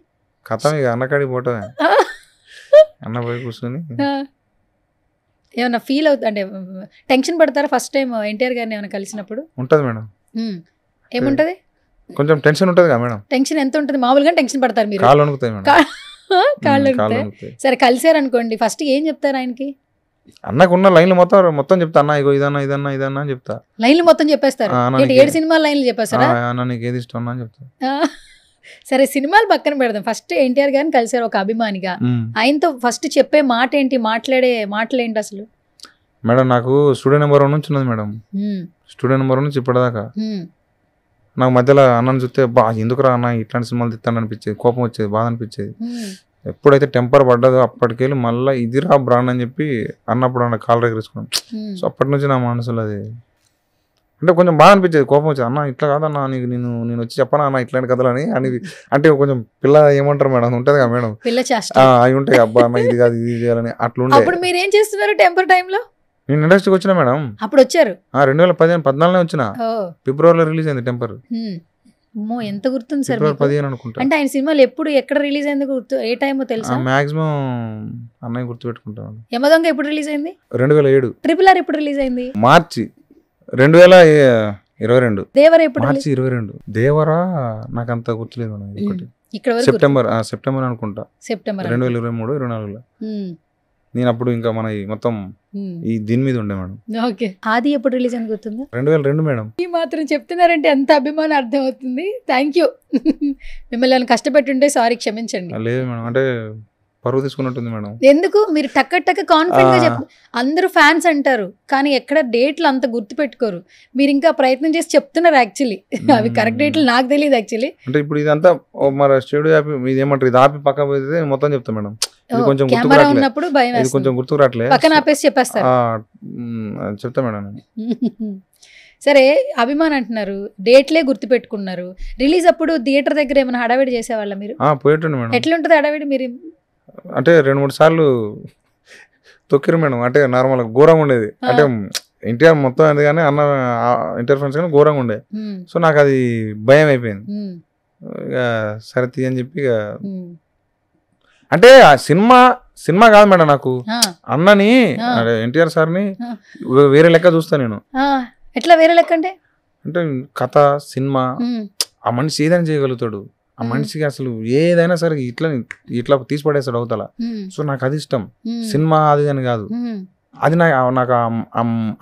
కథం ఇక అన్నకాడికి పోవటమే. అన్న పోయి కూర్చొని ఏమన్నా ఫీల్ అవుతుంది అంటే టెన్షన్ పడతారా ఫస్ట్ టైం ఎన్టీఆర్ గారిని ఏమైనా కలిసినప్పుడు? ఉంటది మేడం. ఏముంటది? కొంచెం టెన్షన్ ఉంటది కదా మేడం. టెన్షన్ ఎంత ఉంటుంది? మామూలుగా టెన్షన్ పడతారు మీరు? కాళ్ళు వణుకుతాయి మేడం. కాళ్ళు వణుకుతాయి. సరే, కలిసారు అనుకోండి, ఫస్ట్ ఏం చెప్తారు ఆయనకి? అన్నకు ఉన్న లైన్లు మొత్తం చెప్తా. అన్న ఇగో ఇదన్నా అని చెప్తా. లైన్లు మొత్తం చెప్పేస్తారు? 7 సినిమా లైన్లు చెప్పేస్తారా? అన్న నీకు ఏది ఇష్టం అని చెప్తా. సరే, సినిమాలు పక్కన పెడదాం. ఫస్ట్ ఎన్టీఆర్ గారిని కలిసారు ఒక అభిమానిగా, ఆయనతో ఫస్ట్ చెప్పే మాట ఏంటి, మాట్లాడే మాటలు ఏంటి అసలు? మేడం నాకు స్టూడెంట్ నెంబర్ 1 నుంచి ఉన్నది మేడం. స్టూడెంట్ నెంబర్ 1 నుంచి ఇప్పటిదాకా నాకు మధ్యలో అన్నను చూస్తే ఎందుకురా అన్న ఇట్లాంటి సినిమాలు తిట్టాను అనిపించేది, కోపం వచ్చేది, బాధ అనిపించేది. ఎప్పుడైతే టెంపర్ పడ్డదో అప్పటికెళ్ళి మళ్ళీ ఇదిరా బ్రాండ్ అని చెప్పి అన్నప్పుడు అన్న కాలు ఎగరేసుకున్నాం. సో అప్పటి నుంచి నా మనసులో అది అంటే కొంచెం బాగా అనిపించేది, కోపం వచ్చేది. అన్న ఇట్లా కాదన్నా, నేను వచ్చి చెప్పనా అన్న ఇట్లాంటి కథలు అని అంటే కొంచెం పిల్ల ఏమంటారు మేడం ఉంటుంది కదా మేడం, అవి ఉంటాయి. అబ్బా అన్న ఇది కాదు ఇది చేయాలని అట్లా ఉండే. అప్పుడు మీరు ఏం చేస్తున్నారు టెంపర్ టైంలో? నేను ఇండస్ట్రీకి వచ్చిన మేడం. అప్పుడు వచ్చారు? 2014 వచ్చిన, ఫిబ్రవరిలో రిలీజ్ అయింది టెంపర్. ఎంత గుర్తుంది సార్? 15 అనుకుంటా. అంటే ఆయన సినిమాలు ఎప్పుడు ఎక్కడ రిలీజ్ అయింది గుర్తు, ఏ టైమో తెలుసా? మాక్సిమం అన్నయ్య గుర్తు పెట్టుకుంటాను. యమదొంగ ఎప్పుడు రిలీజ్ అయింది? 2007. ట్రిపుల్ ఆర్ ఎప్పుడు రిలీజ్ అయింది? మార్చి 2022. దేవరా ఎప్పుడు? మార్చి 22. దేవరా నాకు అంత గుర్తులేదు. సెప్టెంబర్ అనుకుంటా. సెప్టెంబర్ 2023, 24లో. నేను అప్పుడు ఇంకా మన మొత్తం ఈ దీని మీద ఉండే మేడం. ఓకే, ఆది ఎప్పుడు రిలీజ్ అని గుర్తుందా? 2002 మేడం. ఈ మాత్రం చెప్తున్నారంటే ఎంత అభిమానం అర్థం అవుతుంది. Thank you. మిమ్మల్ని కష్టపెట్టుంటే సారీ, క్షమించండి. లేదు మేడం, అంటే పరువు తీసుకున్నట్టుంది మేడం. ఎందుకు మీరు టక్క కాన్ఫిడెంట్ గా చెప్పు. అందరూ ఫ్యాన్స్ అంటారు కానీ ఎక్కడ డేట్లు అంత గుర్తు పెట్టుకోరు. మీరు ఇంకా ప్రయత్నం చేసి చెప్తున్నారు యాక్చువల్లీ. అవి కరెక్ట్ డేట్లు నాకు తెలియదు యాక్చువల్లీ. అంటే ఇప్పుడు ఇదంతా మరి స్టూడియో యాప్ ఇది ఏమంటారు, ఇది ఆపి పక్క పోతే మొత్తం చెప్తా మేడం. ఇది కొంచెం కెమెరా ఉన్నప్పుడు భయం ఇది కొంచెం గుర్తుకు రావట్లే, పక్కన ఆపేసి చెప్పేస్తారు. చెప్తా మేడం. సరే అభిమాన్ అంటున్నారు, డేట్లే గుర్తు పెట్టుకున్నారు. రిలీజ్ అప్పుడు థియేటర్ దగ్గర ఏమైనా హడావిడి చేసేవాళ్ళ మీరు? పోయేటండి మేడం. ఎట్లుంటది హడావిడి? మీరు అంటే 2-3 సార్లు తొక్కిరు మేడం. అంటే నార్మల్ ఘోరంగా ఉండేది. అంటే ఎన్టీఆర్ మొత్తం అది కానీ అన్న ఇంటర్ఫరెన్స్ కానీ ఘోరంగా ఉండే. సో నాకు అది భయం అయిపోయింది. ఇక సరే తీ అని చెప్పి ఇక అంటే ఆ సినిమా కాదు మేడం, నాకు అన్నని ఎన్టీఆర్ సార్ని వేరే లెక్క చూస్తా నేను. ఎట్లా వేరే లెక్క అంటే? అంటే కథ సినిమా ఆ మనిషి ఏదైనా చేయగలుగుతాడు. ఆ మనిషికి అసలు ఏదైనా సరే ఇట్లా తీసి పడేస్తాడు అవతల. సో నాకు అది ఇష్టం. సినిమా అది అని కాదు, అది నాకు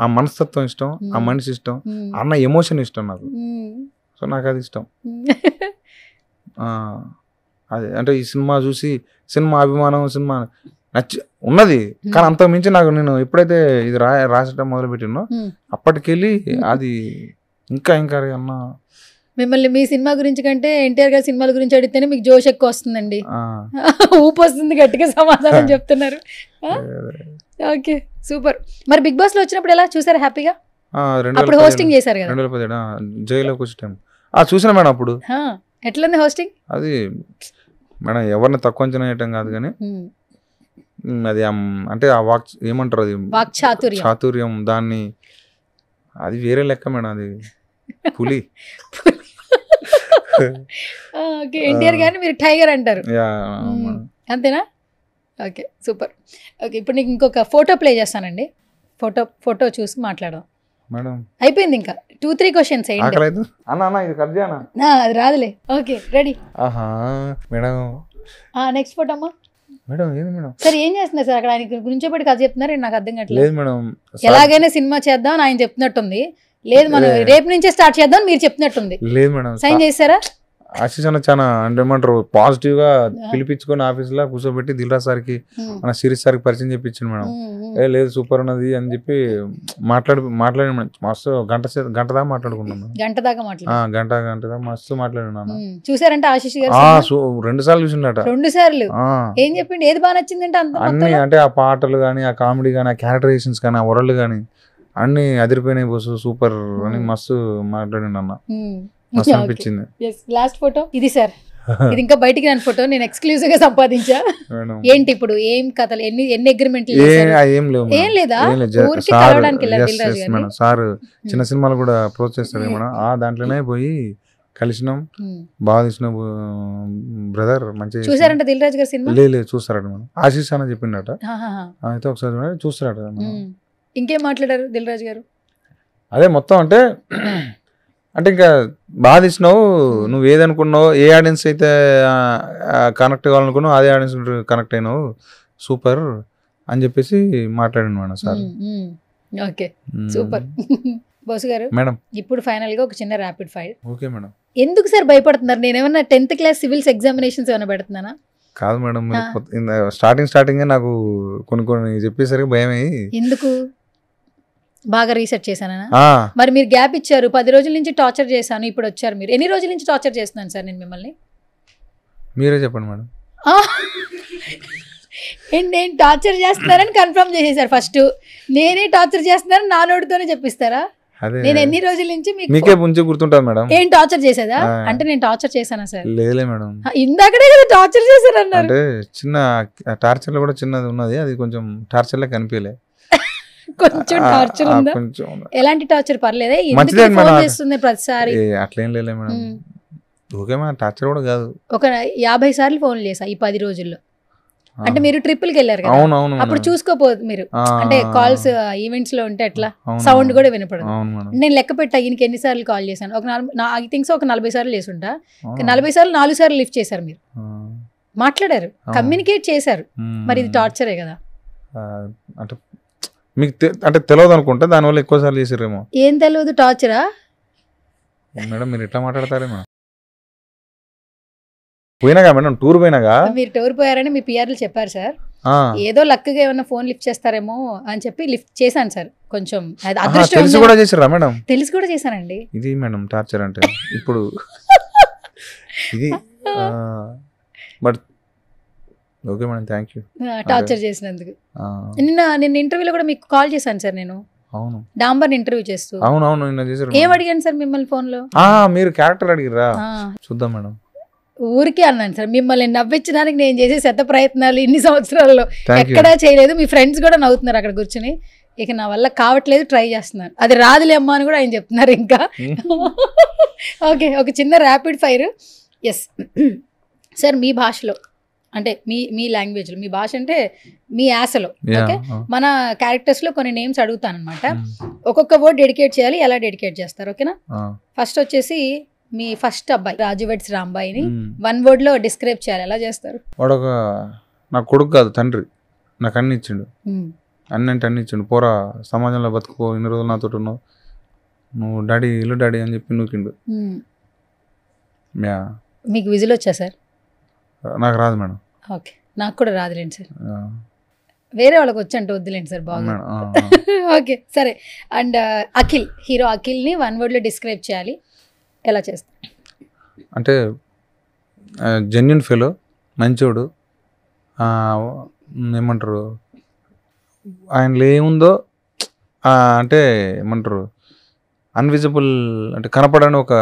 ఆ మనస్తత్వం ఇష్టం, ఆ మనిషి ఇష్టం, అన్న ఎమోషన్ ఇష్టం నాకు. సో నాకు అది ఇష్టం. అదే అంటే ఈ సినిమా చూసి సినిమా అభిమానం సినిమా నచ్చి ఉన్నది. కానీ అంత మించి నాకు నేను ఎప్పుడైతే ఇది రాసటం మొదలు పెట్టినో అప్పటికెళ్ళి అది ఇంకా అన్న మిమ్మల్ని మీ సినిమా గురించి కంటే ఎన్టీఆర్ గారి సినిమాల గురించి అడిగితేనే మీకు జోష్ ఎక్కువ వస్తుందండి. ఊపు వస్తుంది, గట్టిగా సమాధానం చెప్తున్నారు. Okay super. మరి బిగ్ బాస్ లో వచ్చినప్పుడు ఎలా చూసారు? హ్యాపీగా అప్పుడు హోస్టింగ్ చేశారు కదా 2017 జైల్లోకి వచ్చే టైం చూసిన మేడం. అప్పుడు ఎట్లుంది హోస్టింగ్? అది మేడం ఎవరిని తక్కువ అంచనా వేయటం కాదు కానీ అది అంటే ఆ ఏమంటారు అది చాతుర్యం, దాన్ని అది వేరే లెక్క మేడం. అది పులి. ఎన్టీఆర్ గారిని మీరు టైగర్ అంటారు అంతేనా? Okay super. ఓకే ఇప్పుడు నీకు ఇంకొక ఫోటో ప్లే చేస్తానండి. ఫోటో చూసి మాట్లాడదాం మేడం. అయిపోయింది ఇంకా 2-3 క్వశ్చన్స్. అది రాదులే. Okay ready madam. Next photo అమ్మా. మేడం ఏంది మేడం? సరే ఏం చేస్తున్నారు సార్ అక్కడ? ఆయన గురించేపటి కథ చెప్తున్నారు, నాకు అర్థం కావట్లేదు మేడం. ఎలాగైనా సినిమా చేద్దాం అని ఆయన చెప్తున్నట్టుంది. లేదు మనం రేపు నుంచే స్టార్ట్ చేద్దాం మీరు చెప్తున్నట్టుంది. లేదు మేడం. సైన్ చేశారా? ఆశీష్ అన్న చాలా అంటే ఏమంటారు పాజిటివ్ గా పిలిపించుకొని ఆఫీస్ లో కూర్చోబెట్టి దిల్రాజ్ సార్కి మన సిరీస్ సార్కి పరిచయం చెప్పించాను మేడం. లేదు సూపర్ ఉన్నది అని చెప్పి మాట్లాడి మస్తు గంట దాకా మాట్లాడుకున్నాను. గంట దాకా మస్తు మాట్లాడినాను. చూసారంటే ఆశీష్ గారు 2 సార్లు చూసిండట. 2 సార్లు ఏం చెప్పిండు? ఏది బాగా నచ్చిందంటే అన్ని అంటే ఆ పాటలు కానీ, ఆ కామెడీ కానీ, ఆ క్యారెక్టరైజేషన్స్ కానీ, ఆ వరల్డ్ కానీ అన్ని అదిరిపోయినాయి బస్సు సూపర్ అని మస్తు మాట్లాడిండు అన్న. మస్తు అనిపించింది. లాస్ట్ ఫోటో ఇది సార్. ఇది ఇంకా బయటికి రాని ఫోటో, నేను ఎక్స్క్లూజివ్ గా సంపాదించా. ఏంటి ఇప్పుడు ఏం కథలు? ఎన్ని అగ్రిమెంట్లు? ఏం లేదా? ఊరికి కలవడానికి వెళ్ళారు సార్. చిన్న సినిమాలు కూడా ప్రోత్సహిస్తాడు మేడం. దాంట్లోనే పోయి కలిసినాం, బాగా తీసిన బ్రదర్. మంచిగా చూసారంట దిల్ రాజు గారి సినిమా? లేదు చూస్తారట మేడం. ఆశీష్ అని చెప్పిండట. అయితే ఒకసారి చూస్తారట. ఇంకేం మాట్లాడారు దిల్ రాజు గారు? అదే మొత్తం అంటే ఇంకా బాగా తీసినావు, నువ్వు ఏదనుకున్నావు, ఏ ఆడియన్స్ అయితే కనెక్ట్ కావాలనుకున్నావు అదే ఆడియన్స్ కనెక్ట్ అయినావు, సూపర్ అని చెప్పేసి మాట్లాడాను madam sir. Okay super. Bose గారు మేడం ఇప్పుడు ఫైనల్ గా ఒక చిన్న ర్యాపిడ్ ఫైర్. Okay madam. ఎందుకు సార్ భయపడుతున్నారు? నేను ఏమన్నా 10th క్లాస్ సివిల్స్ ఎగ్జామినేషన్స్ ఏమైనా పెడుతున్నానా? కాదు మేడం, స్టార్టింగ్ నాకు కొన్ని చెప్పేసరికి భయం అయ్యి. ఎందుకు? బాగా రీసెర్చ్ చేశానా? మరి మీరు గ్యాప్ ఇచ్చారు, 10 రోజుల నుంచి టార్చర్ చేశాను, ఇప్పుడు వచ్చారు మీరు. ఎన్ని రోజుల నుంచి టార్చర్ చేస్తున్నాను సార్ నేను మిమ్మల్ని? మీరే చెప్పండి మేడం. నేను టార్చర్ చేస్తున్నారని కన్ఫర్మ్ చేసేసారు ఫస్ట్. నేనే టార్చర్ చేస్తున్నారని నా నోటితోనే చెప్పిస్తారా? నేను ఎన్ని రోజుల నుంచి మీకే ముందు గుర్తుంటుంది మేడం. ఏం టార్చర్ చేసేదా? అంటే నేను టార్చర్ చేశానా సార్? లేదులే మేడం, ఇందాకడే కదా టార్చర్ చేశారు అన్నారు. అంటే చిన్న టార్చర్ లో కూడా చిన్నది ఉన్నది, అది కొంచెం టార్చర్ లా కనిపించలే. కొంచెం టార్చర్ ఉందా? ఎలాంటి టార్చర్? పర్లేదే, చేస్తుంది ప్రతిసారి అట్లేం లేదు మేడం. ఓకే మేడం, టార్చర్ కూడా కాదు. ఒక 50 సార్లు ఫోన్ చేసా ఈ 10 రోజుల్లో. అంటే మీరు ట్రిప్పులకి వెళ్ళారు కదా, అప్పుడు చూసుకోపోదు మీరు. అంటే కాల్స్ ఈవెంట్స్ లో ఉంటే ఎట్లా సౌండ్ కూడా వినపడదు. నేను లెక్క పెట్టా ఈయనకి ఎన్నిసార్లు కాల్ చేశాను. ఐ థింక్ సో ఒక 40 సార్లు చేసి ఉంటా. 40 సార్లు 4 సార్లు లిఫ్ట్ చేశారు మీరు, మాట్లాడారు, కమ్యూనికేట్ చేశారు. మరి ఇది టార్చరే కదా. అంటే మీకు అంటే తెలియదు అనుకుంటా, దానివల్ల ఎక్కువ సార్లు చేసారేమో. ఏం తెలియదు? టార్చరా మేడం? మీరు ఎట్లా మాట్లాడతారేమో. పోయినాగా మేడం, టూర్ పోయినాగా. మీరు టూర్ పోయారని మీ పిఆర్లు చెప్పారు సార్. ఏదో లక్గా ఏమన్నా ఫోన్ లిఫ్ట్ చేస్తారేమో అని చెప్పి లిఫ్ట్ చేశాను సార్. కొంచెం తెలిసి కూడా చేసారా మేడం? తెలిసి కూడా చేశానండి. ఇది మేడం టార్చర్ అంటే ఇప్పుడు ఇది. But okay madam, thank you torture చేసినందుకు. నిన్న ఇంటర్వ్యూలో కూడా మీకు కాల్ చేశాను సార్ నేను. అవును, డాంబర్ ఇంటర్వ్యూ చేస్తూ. అవునవును, నిన్న చేశారు. ఏం అడిగాను సార్ మిమ్మల్ని ఫోన్ లో? మీరు క్యారెక్టర్ అడిగిరా? చూద్దాం మేడం. ఊరికే అన్నాను సార్, మిమ్మల్ని నవ్వించడానికి నేను చేసే శత ప్రయత్నాలు ఇన్ని సంవత్సరాల్లో ఎక్కడా చేయలేదు. మీ ఫ్రెండ్స్ కూడా నవ్వుతున్నారు అక్కడ కూర్చొని. ఇక నా వల్ల కావట్లేదు, ట్రై చేస్తున్నాను. అది రాదులే అమ్మా అని కూడా ఆయన చెప్తున్నారు. ఇంకా ఓకే, ఒక చిన్న ర్యాపిడ్ ఫైర్. ఎస్ సార్, మీ భాషలో అంటే మీ లాంగ్వేజ్లో, మీ భాష అంటే మీ యాసలో ఓకే, మన క్యారెక్టర్స్లో కొన్ని నేమ్స్ అడుగుతాను అనమాట. ఒక్కొక్క వర్డ్ డెడికేట్ చేయాలి. ఎలా డెడికేట్ చేస్తారు? ఓకేనా? ఫస్ట్ వచ్చేసి మీ ఫస్ట్ అబ్బాయి రాజు వెడ్స్ రాంబాయిని 1 word లో డిస్క్రైబ్ చేయాలి. ఎలా చేస్తారు? వాడు ఒక నా కొడుకు కాదు, తండ్రి. నాకు అన్ని ఇచ్చిండు, అన్ని అంటే అన్ని ఇచ్చిండు. పోరా సమాజంలో బతుకో, ఇన్ని రోజులు నాతో ఉన్నావు, నువ్వు డాడీ ఇల్లు డాడీ అని చెప్పి నూకిండు. మీకు విజిల్ వచ్చా సార్? నాకు రాదు మేడం. ఓకే, నాకు కూడా రాదులేండి సార్. వేరే వాళ్ళకి వచ్చి అంటే వద్దులేండి సార్, బాగా. ఓకే సరే. అండ్ అఖిల్, హీరో అఖిల్ని 1 word లో డిస్క్రైబ్ చేయాలి. ఎలా చేస్తారు? అంటే జెన్యున్ ఫెలో, మంచోడు, ఏమంటారు ఆయనలో ఏముందో అంటే ఏమంటారు అన్విజిబుల్ అంటే కనపడని ఒక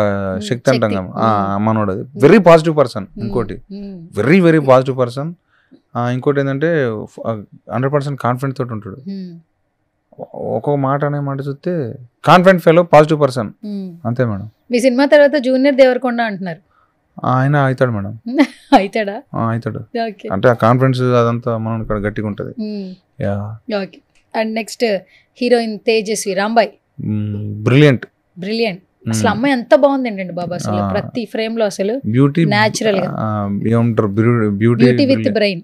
శక్తి అంటాం కదా మనోడు. అది వెరీ పాజిటివ్ పర్సన్. ఇంకోటి వెరీ వెరీ పాజిటివ్ పర్సన్. ఇంకోటి ఏంటంటే 100% కాన్ఫిడెంట్ తోటి ఉంటాడు. ఒక్కొక్క మాట అనే మాట చూస్తే కాన్ఫిడెంట్ ఫెలో, పాజిటివ్ పర్సన్. అంతే మేడం. మీ సినిమా తర్వాత జూనియర్ దేవరకొండ అంటున్నారు. ఆయన అవుతాడు మేడం. అవుతాడా? అవుతాడు. అంటే ఆ కాన్ఫిడెన్స్ అదంతా మనం ఇక్కడ గట్టిగా ఉంటది. Okay. And next heroine Tejaswi Rambai. Brilliant. అసలు అమ్మాయి ఎంత బాగుంది ఏంటండి బాబా, అసలు ప్రతి ఫ్రేమ్ లో అసలు బ్యూటీ, నేచురల్ గా ఏమంటారు బ్యూటీ విత్ బ్రెయిన్.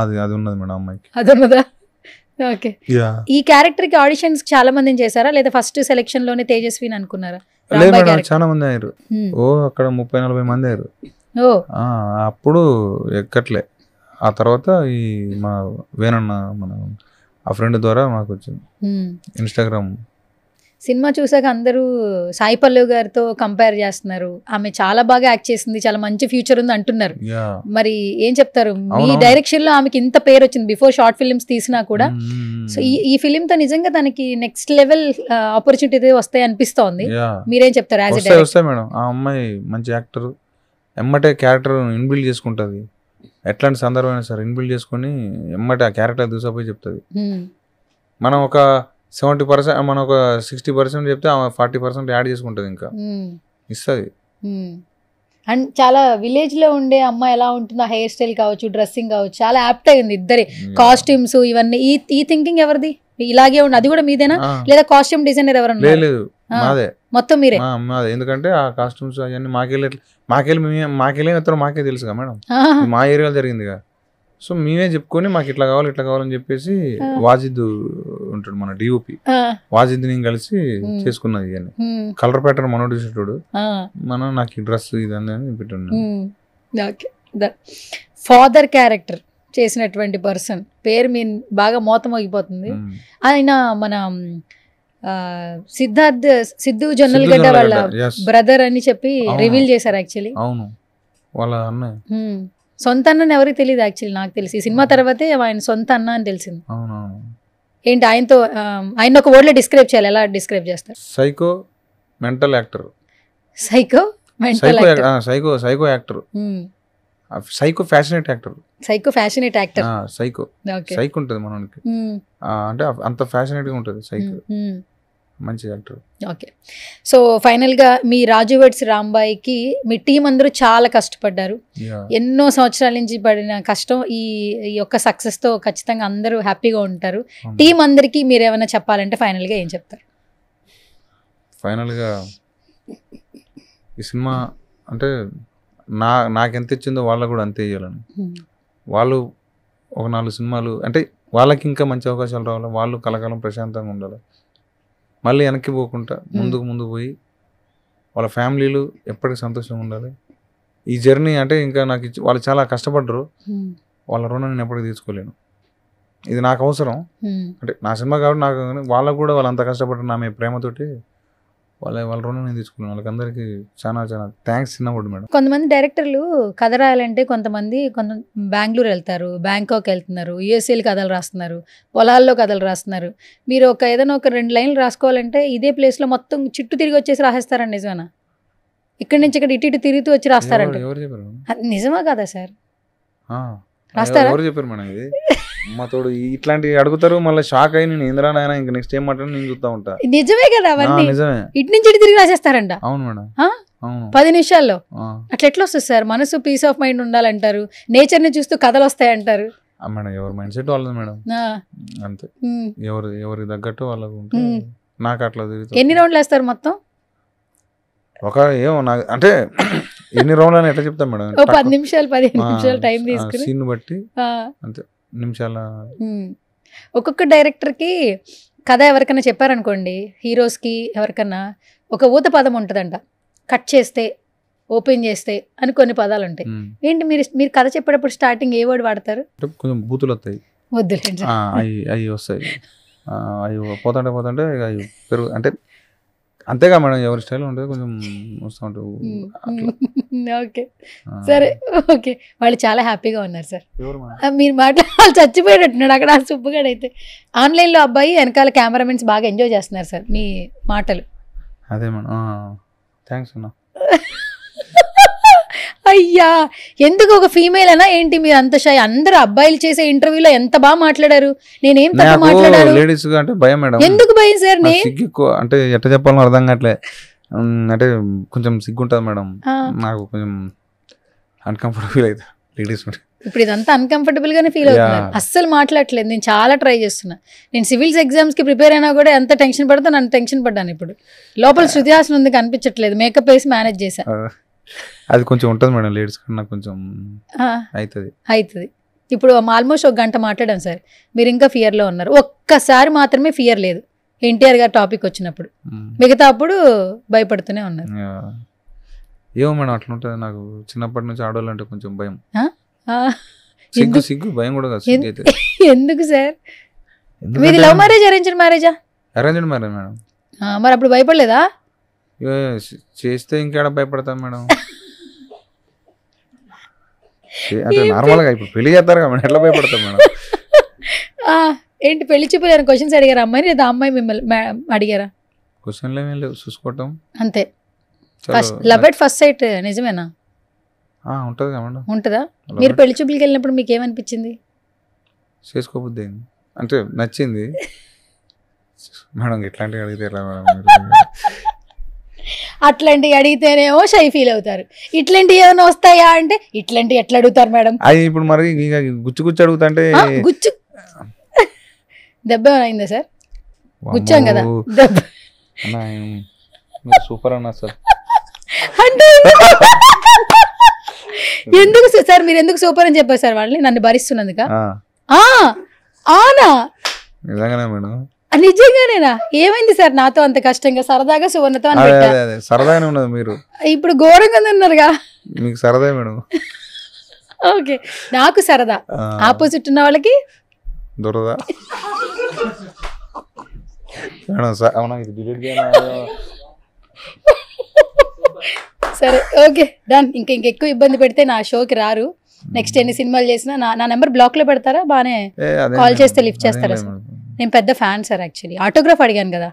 అది ఉన్నది మేడం అమ్మాయికి. అది ఉన్నదా? ఓకే. ఈ క్యారెక్టర్ కి ఆడిషన్స్ చాలా మందిని చేశారా, లేదా ఫస్ట్ సెలెక్షన్ లోనే తేజస్విని అనుకున్నారా? చాలా మంది అయ్యారు. అక్కడ 30-40 మంది అయ్యారు. అప్పుడు ఎక్కట్లే. ఆ తర్వాత ఈ మా వేనన్న మన ఆ ఫ్రెండ్ ద్వారా మాకు వచ్చింది ఇన్స్టాగ్రామ్. సినిమా చూసాక అందరూ సాయి పల్లవి గారితో కంపేర్ చేస్తున్నారు. ఆమె చాలా బాగా యాక్ట్ చేసింది, చాలా మంచి ఫ్యూచర్ ఉంది అంటున్నారు. మరి ఏం చెప్తారు? మీ డైరెక్షన్ లో ఆమెకి ఇంత పేరు వచ్చింది బిఫోర్ షార్ట్ ఫిల్మ్స్ తీసినా కూడా. సో ఈ ఫిలిం తో నిజంగా తనకి నెక్స్ట్ లెవెల్ ఆపర్చునిటీ వస్తాయి అనిపిస్తోంది. మీరేం చెప్తారు? As a director. మేడం ఆ అమ్మాయి మంచి యాక్టర్. ఎమ్మటే క్యారెక్టర్ ఇన్బిల్డ్ చేసుకుంటది. ఎట్లాంటి సందర్భం అయినా సరే ఇన్బిల్డ్ చేసుకుని ఎమ్మటే ఆ క్యారెక్టర్ దూసపోయి చెప్తుంది. మనం ఒక 70%, మనం ఒక 60% చెప్తే 40% యాడ్ చేసుకుంటది, ఇంకా ఇస్తుంది. అండ్ చాలా విలేజ్ లో ఉండే అమ్మాయి ఎలా ఉంటుందో, హెయిర్ స్టైల్ కావచ్చు, డ్రెస్సింగ్ కావచ్చు, చాలా యాప్ట్ అయింది. ఇద్దరి కాస్ట్యూమ్స్ ఇవన్నీ. ఈ థింకింగ్ ఎవరిది? ఇలాగే ఉంది, అది కూడా మీదేనా, లేదా కాస్ట్యూమ్ డిజైనర్ ఎవరన్నా? లేదు, మాదే మొత్తం మీరే. మాదే. ఎందుకంటే ఆ కాస్ట్యూమ్స్ అవన్నీ మాకెళ్ళి మాకే తెలుసుగా మేడం, మా ఏరియాలో జరిగిందిగా. సో మేమే చెప్పుకొని మాకు ఇట్లా కావాలి ఇట్లా కావాలని చెప్పేసి వాజిద్ ఉంటాడు మన డిఓపి, వాజిద్ నేను కలిసి చేసుకున్నది. ఇవన్నీ కలర్ ప్యాటర్న్ మనోడు చూసేటోడు, మనం నాకు ఈ డ్రెస్ ఇదని అని పెట్టాను. ఫాదర్ క్యారెక్టర్ చేసినటువంటి పర్సన్ పేరు మీ బాగా మోతమోగిపోతుంది. ఆయన మన సిద్ధు జొన్నలగడ్డ వాళ్ళ బ్రదర్ అని చెప్పి రివీల్ చేశారు యాక్చువల్లీ. అవును, వాళ్ళ అన్నయ్య. సొంత అన్నని ఎవరికి తెలియదు యాక్చువల్లీ. నాకు తెలిసి సినిమా తర్వాతే ఆయన సొంత అన్న అని తెలిసింది. ఏంటి ఆయనతో ఆయన ఒక వర్డ్ లో డిస్క్రైబ్ చేయాలి, ఎలా డిస్క్రైబ్ చేస్తారు? Psycho mental actor. Psycho mental psycho actor, psycho passionate actor. Psycho ఉంటుంది మనకి, అంటే అంత ఫ్యాషనేట్ గా ఉంటుంది సైకో. మంచి యాక్టర్. ఓకే. సో ఫైనల్ గా మీ రాజు వెడ్స్ రాంబాయికి మీ టీం అందరూ చాలా కష్టపడ్డారు. ఎన్నో సంవత్సరాల నుంచి పడిన కష్టం ఈ యొక్క సక్సెస్ తో ఖచ్చితంగా అందరూ హ్యాపీగా ఉంటారు. టీం అందరికి మీరు ఏమైనా చెప్పాలంటే ఫైనల్ గా ఏం చెప్తారు? ఫైనల్ గా ఈ సినిమా అంటే నాకెంత ఇచ్చిందో వాళ్ళకు కూడా అంతే ఇవ్వాలని. వాళ్ళు ఒక 4 సినిమాలు అంటే వాళ్ళకి ఇంకా మంచి అవకాశాలు రావాలి, వాళ్ళు కలకాలం ప్రశాంతంగా ఉండాలి, మళ్ళీ వెనక్కి పోకుండా ముందుకు పోయి వాళ్ళ ఫ్యామిలీలు ఎప్పటికీ సంతోషంగా ఉండాలి. ఈ జర్నీ అంటే ఇంకా నాకు వాళ్ళు చాలా కష్టపడ్డరు, వాళ్ళ రుణం నేను ఎప్పటికీ తీసుకోలేను. ఇది నాకు అవసరం అంటే నా సినిమా కాబట్టి నాకు, వాళ్ళకు కూడా వాళ్ళు అంత కష్టపడ్డారు నా మీ ప్రేమతోటి, వాళ్ళ రుణం నేను తీసుకున్నాను. వాళ్ళకందరికీ చాలా చాలా థ్యాంక్స్ చిన్నప్పుడు మేడం. కొంతమంది డైరెక్టర్లు కథ రాయాలంటే కొంత బెంగళూరు వెళ్తారు, బ్యాంకాక్ వెళ్తున్నారు, యూఎస్ఏలు కథలు రాస్తున్నారు, పొలాల్లో కథలు రాస్తున్నారు. మీరు ఏదైనా ఒక 2 లైన్లు రాసుకోవాలంటే ఇదే ప్లేస్లో మొత్తం చుట్టూ తిరిగి వచ్చేసి రాసేస్తారండి, నిజమేనా? ఇక్కడి నుంచి ఇక్కడ ఇటు తిరుగుతూ వచ్చి రాస్తారంట. ఎవరు చెప్పారు? నిజమా కదా సార్? రాస్తారా? ఎవరు చెప్పారు మేడం? ఇది మా తోడు ఇట్లాంటివి అడుగుతారు, మళ్ళీ షాక్ అయ్యి నేను ఇంద్రా నాయన ఇంకా నెక్స్ట్ ఏం మాట్లాడి నేను చూస్తా ఉంటా. నిజమే కదా అవన్నీ? నిజమే. ఇటు నుంచి ఇటు తిరిగి రాసేస్తారంట. అవును మేడం. 10 నిమిషాల్లో అట్లా ఎట్లా వస్తుంది సార్? మనసు పీస్ ఆఫ్ మైండ్ ఉండాలంటారు, నేచర్ ని చూస్తూ కథలు వస్తాయంటారు. మేడం ఎవరి మైండ్ సెట్ వాళ్ళది మేడం, అంతే. ఎవరికి తగ్గట్టు వాళ్ళకు. నాకు అట్లా తిరుగుతుంది. ఎన్ని రౌండ్లు వేస్తారు మొత్తం? ఏమో నాకు అంటే ఎన్ని రౌండ్లు అని ఎట్లా చెప్తాం మేడం? 10 నిమిషాలు 15 నిమిషాలు టైం తీసుకుని సీన్ బట్టి అంతే నిమిషాల. ఒక్కొక్క డైరెక్టర్కి కథ ఎవరికైనా చెప్పారనుకోండి, హీరోస్కి ఎవరికన్నా ఒక ఊత పదం ఉంటుందంట, కట్ చేస్తే ఓపెన్ చేస్తే అని కొన్ని పదాలు ఉంటాయి. ఏంటి మీరు కథ చెప్పేటప్పుడు స్టార్టింగ్ ఏ వర్డ్ వాడతారు? కొంచెం బూతులు వస్తాయి. వద్దులేండి. అవి వస్తాయి, అవి పోతుంటే అవి పెరుగు అంటే అంతేగా మేడం, ఎవరి స్టైల్ ఉంటుంది కొంచెం వస్తూ ఉంటుంది. ఓకే సరే, ఓకే. వాళ్ళు చాలా హ్యాపీగా ఉన్నారు సార్. మీరు మాట్లాడాలి, చచ్చిపోయినట్టున్నాడు అక్కడ ఆ సుబ్బుగాడు. అయితే ఆన్లైన్లో అబ్బాయి వెనకాల కెమెరామెన్స్ బాగా ఎంజాయ్ చేస్తున్నారు సార్ మీ మాటలు. అదే మేడం, థ్యాంక్స్ అన్న. అయ్యా, ఎందుకు ఒక ఫీమేల్ అనా ఏంటి మీరు అంత షై? అందరు అబ్బాయిలు చేసే ఇంటర్వ్యూలో ఎంత బాగా మాట్లాడారు, నేనేం తప్పు మాట్లాడారు? లేడీస్ అంటే భయం మేడం. ఎందుకు భయం సార్? అంటే ఎట్లా చెప్పాలో అర్థం కావట్లే, అంటే కొంచెం సిగ్గుంటుంది మేడం నాకు, కొంచెం అన్కంఫర్టబుల్ ఫీల్ అవుతుంది లేడీస్. ఇప్పుడు ఇదంతా అన్కంఫర్టబుల్ గానే ఫీల్ అవుతున్నారు, అస్సలు మాట్లాడట్లేదు. నేను చాలా ట్రై చేస్తున్నా, నేను సివిల్స్ ఎగ్జామ్స్ కి ప్రిపేర్ అయినా కూడా ఎంత టెన్షన్ పడతా, నన్ను టెన్షన్ పడ్డాను. ఇప్పుడు లోపల శృతి హాసన్ ఉంది కనిపించట్లేదు, మేకప్ వేసి మేనేజ్ చేశా. అది కొంచెం ఉంటుంది మేడం, లేడీస్ కన్నా కొంచెం అవుతుంది. ఇప్పుడు ఆల్మోస్ట్ 1 గంట మాట్లాడాం సార్, మీరు ఇంకా ఫియర్లో ఉన్నారు. ఒక్కసారి మాత్రమే ఫియర్ లేదు, ఎన్టీఆర్ గారు టాపిక్ వచ్చినప్పుడు, మిగతా అప్పుడు భయపడుతూనే ఉన్నారు. ఏమో మేడం అట్లా ఉంటుంది నాకు, చిన్నప్పటి నుంచి ఆడవాళ్ళు అంటే కొంచెం భయం. సిగ్గు భయం కూడా కాదు. ఎందుకు సార్? మీది లవ్ మ్యారేజ్ అరేంజ్డ్ మ్యారేజా? Arranged marriage madam. మరి అప్పుడు భయపడలేదా? చేస్తే ఇంకేడ భయపడతాం మేడం, అంటే నార్మల్గా ఇప్పుడు పెళ్లి చేస్తారు కదా మేడం, ఎట్లా భయపడతాం మేడం? ఏంటి పెళ్లి చూపులు క్వశ్చన్స్ అడిగారా అమ్మాయి, లేదా అమ్మాయి మిమ్మల్ని అడిగారా? క్వశ్చన్లు ఏమీ లేవు, చూసుకోవటం అంతే. లవ్ ఎట్ ఫస్ట్ సైట్ నిజమేనా? ఉంటుంది కదా మేడం. ఉంటుందా? మీరు పెళ్లి చూపులకి వెళ్ళినప్పుడు మీకు ఏమనిపించింది? చేసుకోబుద్ది అయింది, అంటే నచ్చింది మేడం. ఇట్లాంటివి అడిగితే ఎలా మేడం? అట్లాంటివి అడిగితేనేమో షై ఫీల్ అవుతారు, ఇట్లాంటివి ఏమైనా వస్తాయా అంటే ఇట్లాంటివి ఎట్లా అడుగుతారు మేడం? అది ఇప్పుడు మరి గుచ్చి అడుగుతుంటే గుచ్చు దెబ్బ అయిందా సార్? గుచ్చాం కదా దెబ్బ. సూపర్ అన్నా సార్. అంటే ఎందుకు సార్ మీరు ఎందుకు సూపర్ అని చెప్పారు సార్ వాళ్ళని, నన్ను భరిస్తున్నందుక? ఆనా నిజంగానే మేడం? నిజంగానేనా? ఏమైంది సార్ నాతో అంత కష్టంగా? సరదాగా సువర్ణతో అని పెట్టా. సరదానే ఉన్నది, మీరు ఇప్పుడు ఘోరంగా ఉన్నారుగా. మీకు సరదా మేడం. ఓకే, నాకు సరదా, ఆపోజిట్ ఉన్న వాళ్ళకి దొరదా మేడం. అవునా, ఇది డిలీట్ చేయనా? సరే ఓకే డన్. ఇంకెక్కువ ఇబ్బంది పెడితే నా షోకి రారు. నెక్స్ట్ ఎన్ని సినిమాలు చేసినా నా నెంబర్ బ్లాక్ లో పెడతారా? బానే కాల్ చేస్తే లిఫ్ట్ చేస్తారా సార్? నేను పెద్ద ఫ్యాన్ సార్. యాక్చువల్లీ ఆటోగ్రాఫ్ అడిగాను కదా,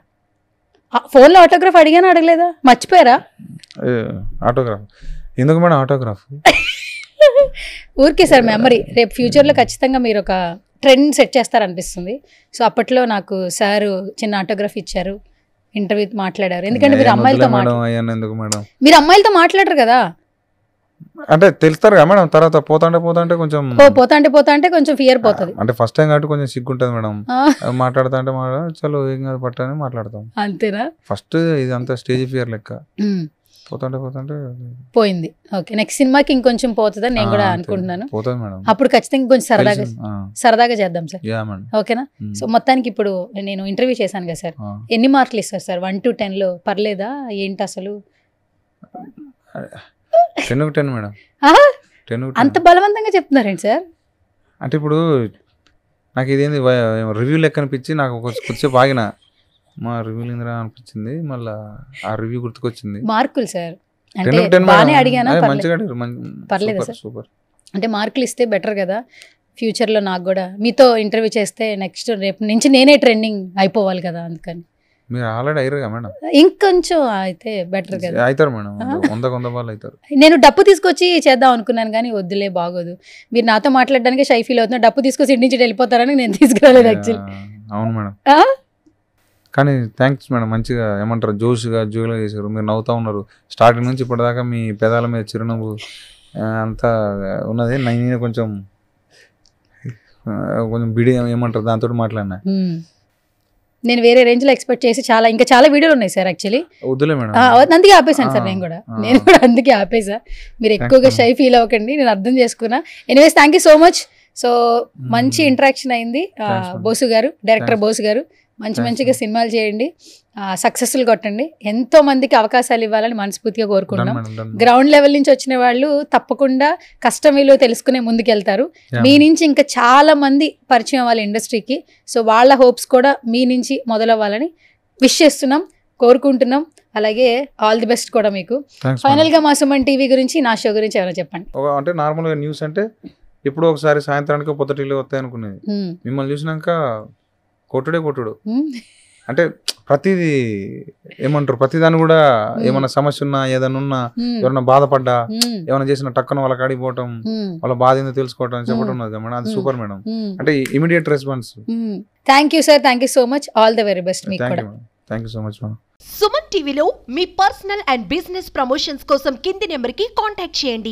ఫోన్లో ఆటోగ్రాఫ్ అడిగాను, అడగలేదా? మర్చిపోయారా? ఆటోగ్రాఫ్ ఎందుకు మేడం? ఆటోగ్రాఫ్ ఊరికే సార్ మెమరీ. రేపు ఫ్యూచర్లో ఖచ్చితంగా మీరు ఒక ట్రెండ్ సెట్ చేస్తారనిపిస్తుంది. సో అప్పట్లో నాకు సార్ చిన్న ఆటోగ్రాఫ్ ఇచ్చారు, ఇంటర్వ్యూ మాట్లాడారు. ఎందుకంటే మీరు అమ్మాయిలతో మాట్లాడరు కదా, అంటే తెలుస్తారు కదా మేడం. తర్వాత పోతాంటే కొంచెం ఫియర్ పోతుంది. అంటే ఫస్ట్ టైం కాబట్టి కొంచెం సిగ్గుంటది మేడం. మాట్లాడుతా అంటే చలో ఏం కాదు పట్టని మాట్లాడతాం, అంతేనా? ఫస్ట్ ఇదంతా స్టేజ్ ఫియర్ లెక్క. పోతాంటే పోయింది. ఓకే, నెక్స్ట్ సినిమాకి ఇంకొంచెం పోతుందని నేను కూడా అనుకుంటున్నాను. పోతుంది మేడం. అప్పుడు ఖచ్చితంగా కొంచెం సరదాగా చేద్దాం సార్, ఓకేనా? సో మొత్తానికి ఇప్పుడు నేను ఇంటర్వ్యూ చేశాను కదా సార్, ఎన్ని మార్కులు ఇస్తారు సార్ 1 to 10లో? పర్లేదా ఏంటి అసలు? 10 మేడం. ఆహా, 10 అంత బలవంతంగా చెప్తున్నారేంటి సార్? అంటే ఇప్పుడు నాకు ఇదేంది రివ్యూ లెక్క అనిపించి నాకు కొద్దిసేపు ఆగిన మా రివ్యూ ఏందిరా అనిపించింది, మళ్ళీ ఆ రివ్యూ గుర్తుకొచ్చింది. మార్కులు సార్ 10 అంటే బాగానే అడిగానా? మంచిగా పర్లేదా సార్? సూపర్. అంటే మార్కులు ఇస్తే బెటర్ కదా ఫ్యూచర్లో. నాకు కూడా మీతో ఇంటర్వ్యూ చేస్తే నెక్స్ట్ రేపు నుంచి నేనే ట్రెండింగ్ అయిపోవాలి కదా, అందుకని. మీరు ఆల్రెడీ అయ్యారుగా మేడం, ఇంకొంచెం అయితే బెటర్ కదా. అవుతారు మేడం, 100 వాళ్ళు అవుతారు. నేను డప్పు తీసుకొచ్చి చేద్దాం అనుకున్నాను కానీ వద్దులే బాగోదు, మీరు నాతో మాట్లాడడానికి షై ఫీల్ అవుతున్నా, డప్పు తీసుకొచ్చి ఇంటి నుంచి వెళ్ళిపోతారని నేను తీసుకురాలేదు యాక్చువల్లీ. అవును మేడం, కానీ థ్యాంక్స్ మేడం, మంచిగా ఏమంటారు జోష్గా జోగా చేశారు. మీరు నవ్వుతా ఉన్నారు స్టార్టింగ్ నుంచి ఇప్పటిదాకా, మీ పెదాల మీద చిరునవ్వు అంతా ఉన్నది. నేను కొంచెం బిడి ఏమంటారు దాంతో మాట్లాడినా. నేను వేరే రేంజ్ లో ఎక్స్పెక్ట్ చేసి ఇంకా చాలా వీడియోలు ఉన్నాయి సార్ యాక్చువల్లీ. వద్దులే మేడం, అందుకే ఆపేసాను సార్. నేను కూడా అందుకే ఆపేసా. మీరు ఎక్కువగా షై ఫీల్ అవ్వకండి, నేను అర్థం చేసుకున్నా. Anyways thank you so much. So మంచి ఇంటరాక్షన్ అయింది. బోసు గారు, డైరెక్టర్ బోసు గారు, మంచిగా సినిమాలు చేయండి, సక్సెస్ఫుల్ కొట్టండి, ఎంతో మందికి అవకాశాలు ఇవ్వాలని మనస్ఫూర్తిగా కోరుకుంటున్నాం. గ్రౌండ్ లెవెల్ నుంచి వచ్చిన వాళ్ళు తప్పకుండా కష్టం విలువ తెలుసుకునే ముందుకెళ్తారు. మీ నుంచి ఇంకా చాలా మంది పరిచయం అవ్వాలి ఇండస్ట్రీకి. సో వాళ్ళ హోప్స్ కూడా మీ నుంచి మొదలవ్వాలని విష్ చేస్తున్నాం, కోరుకుంటున్నాం. అలాగే ఆల్ ది బెస్ట్ కూడా మీకు. ఫైనల్ గా మా సుమన్ టీవీ గురించి, నా షో గురించి ఏమైనా చెప్పండి. అంటే నార్మల్ గా న్యూస్ అంటే ఎప్పుడో ఒకసారి సాయంత్రానికి పొద్దుటిల్లు వస్తాయి అనుకునేది. మిమ్మల్ని చూసినాక కొట్టుడు అంటే ప్రతిదీ ఏమంటారు, ప్రతిదాని కూడా ఏమన్నా సమస్య ఉన్నా, ఏదైనా ఉన్నా, ఎవరైనా బాధపడ్డా, ఏమైనా చేసిన టక్కున వాళ్ళ కాడికి పోవటం, వాళ్ళ బాధ ఏందో తెలుసుకోవటం చెప్పడం ఉన్నది మేడం, అది సూపర్ మేడం. అంటే immediate response. Thank you sir, thank you so much, all the very best మీకు కూడా. Thank you so much madam. Suman టీవీలో మీ పర్సనల్ అండ్ బిజినెస్ ప్రమోషన్స్ కోసం కింది నెంబర్కి కాంటాక్ట్ చేయండి.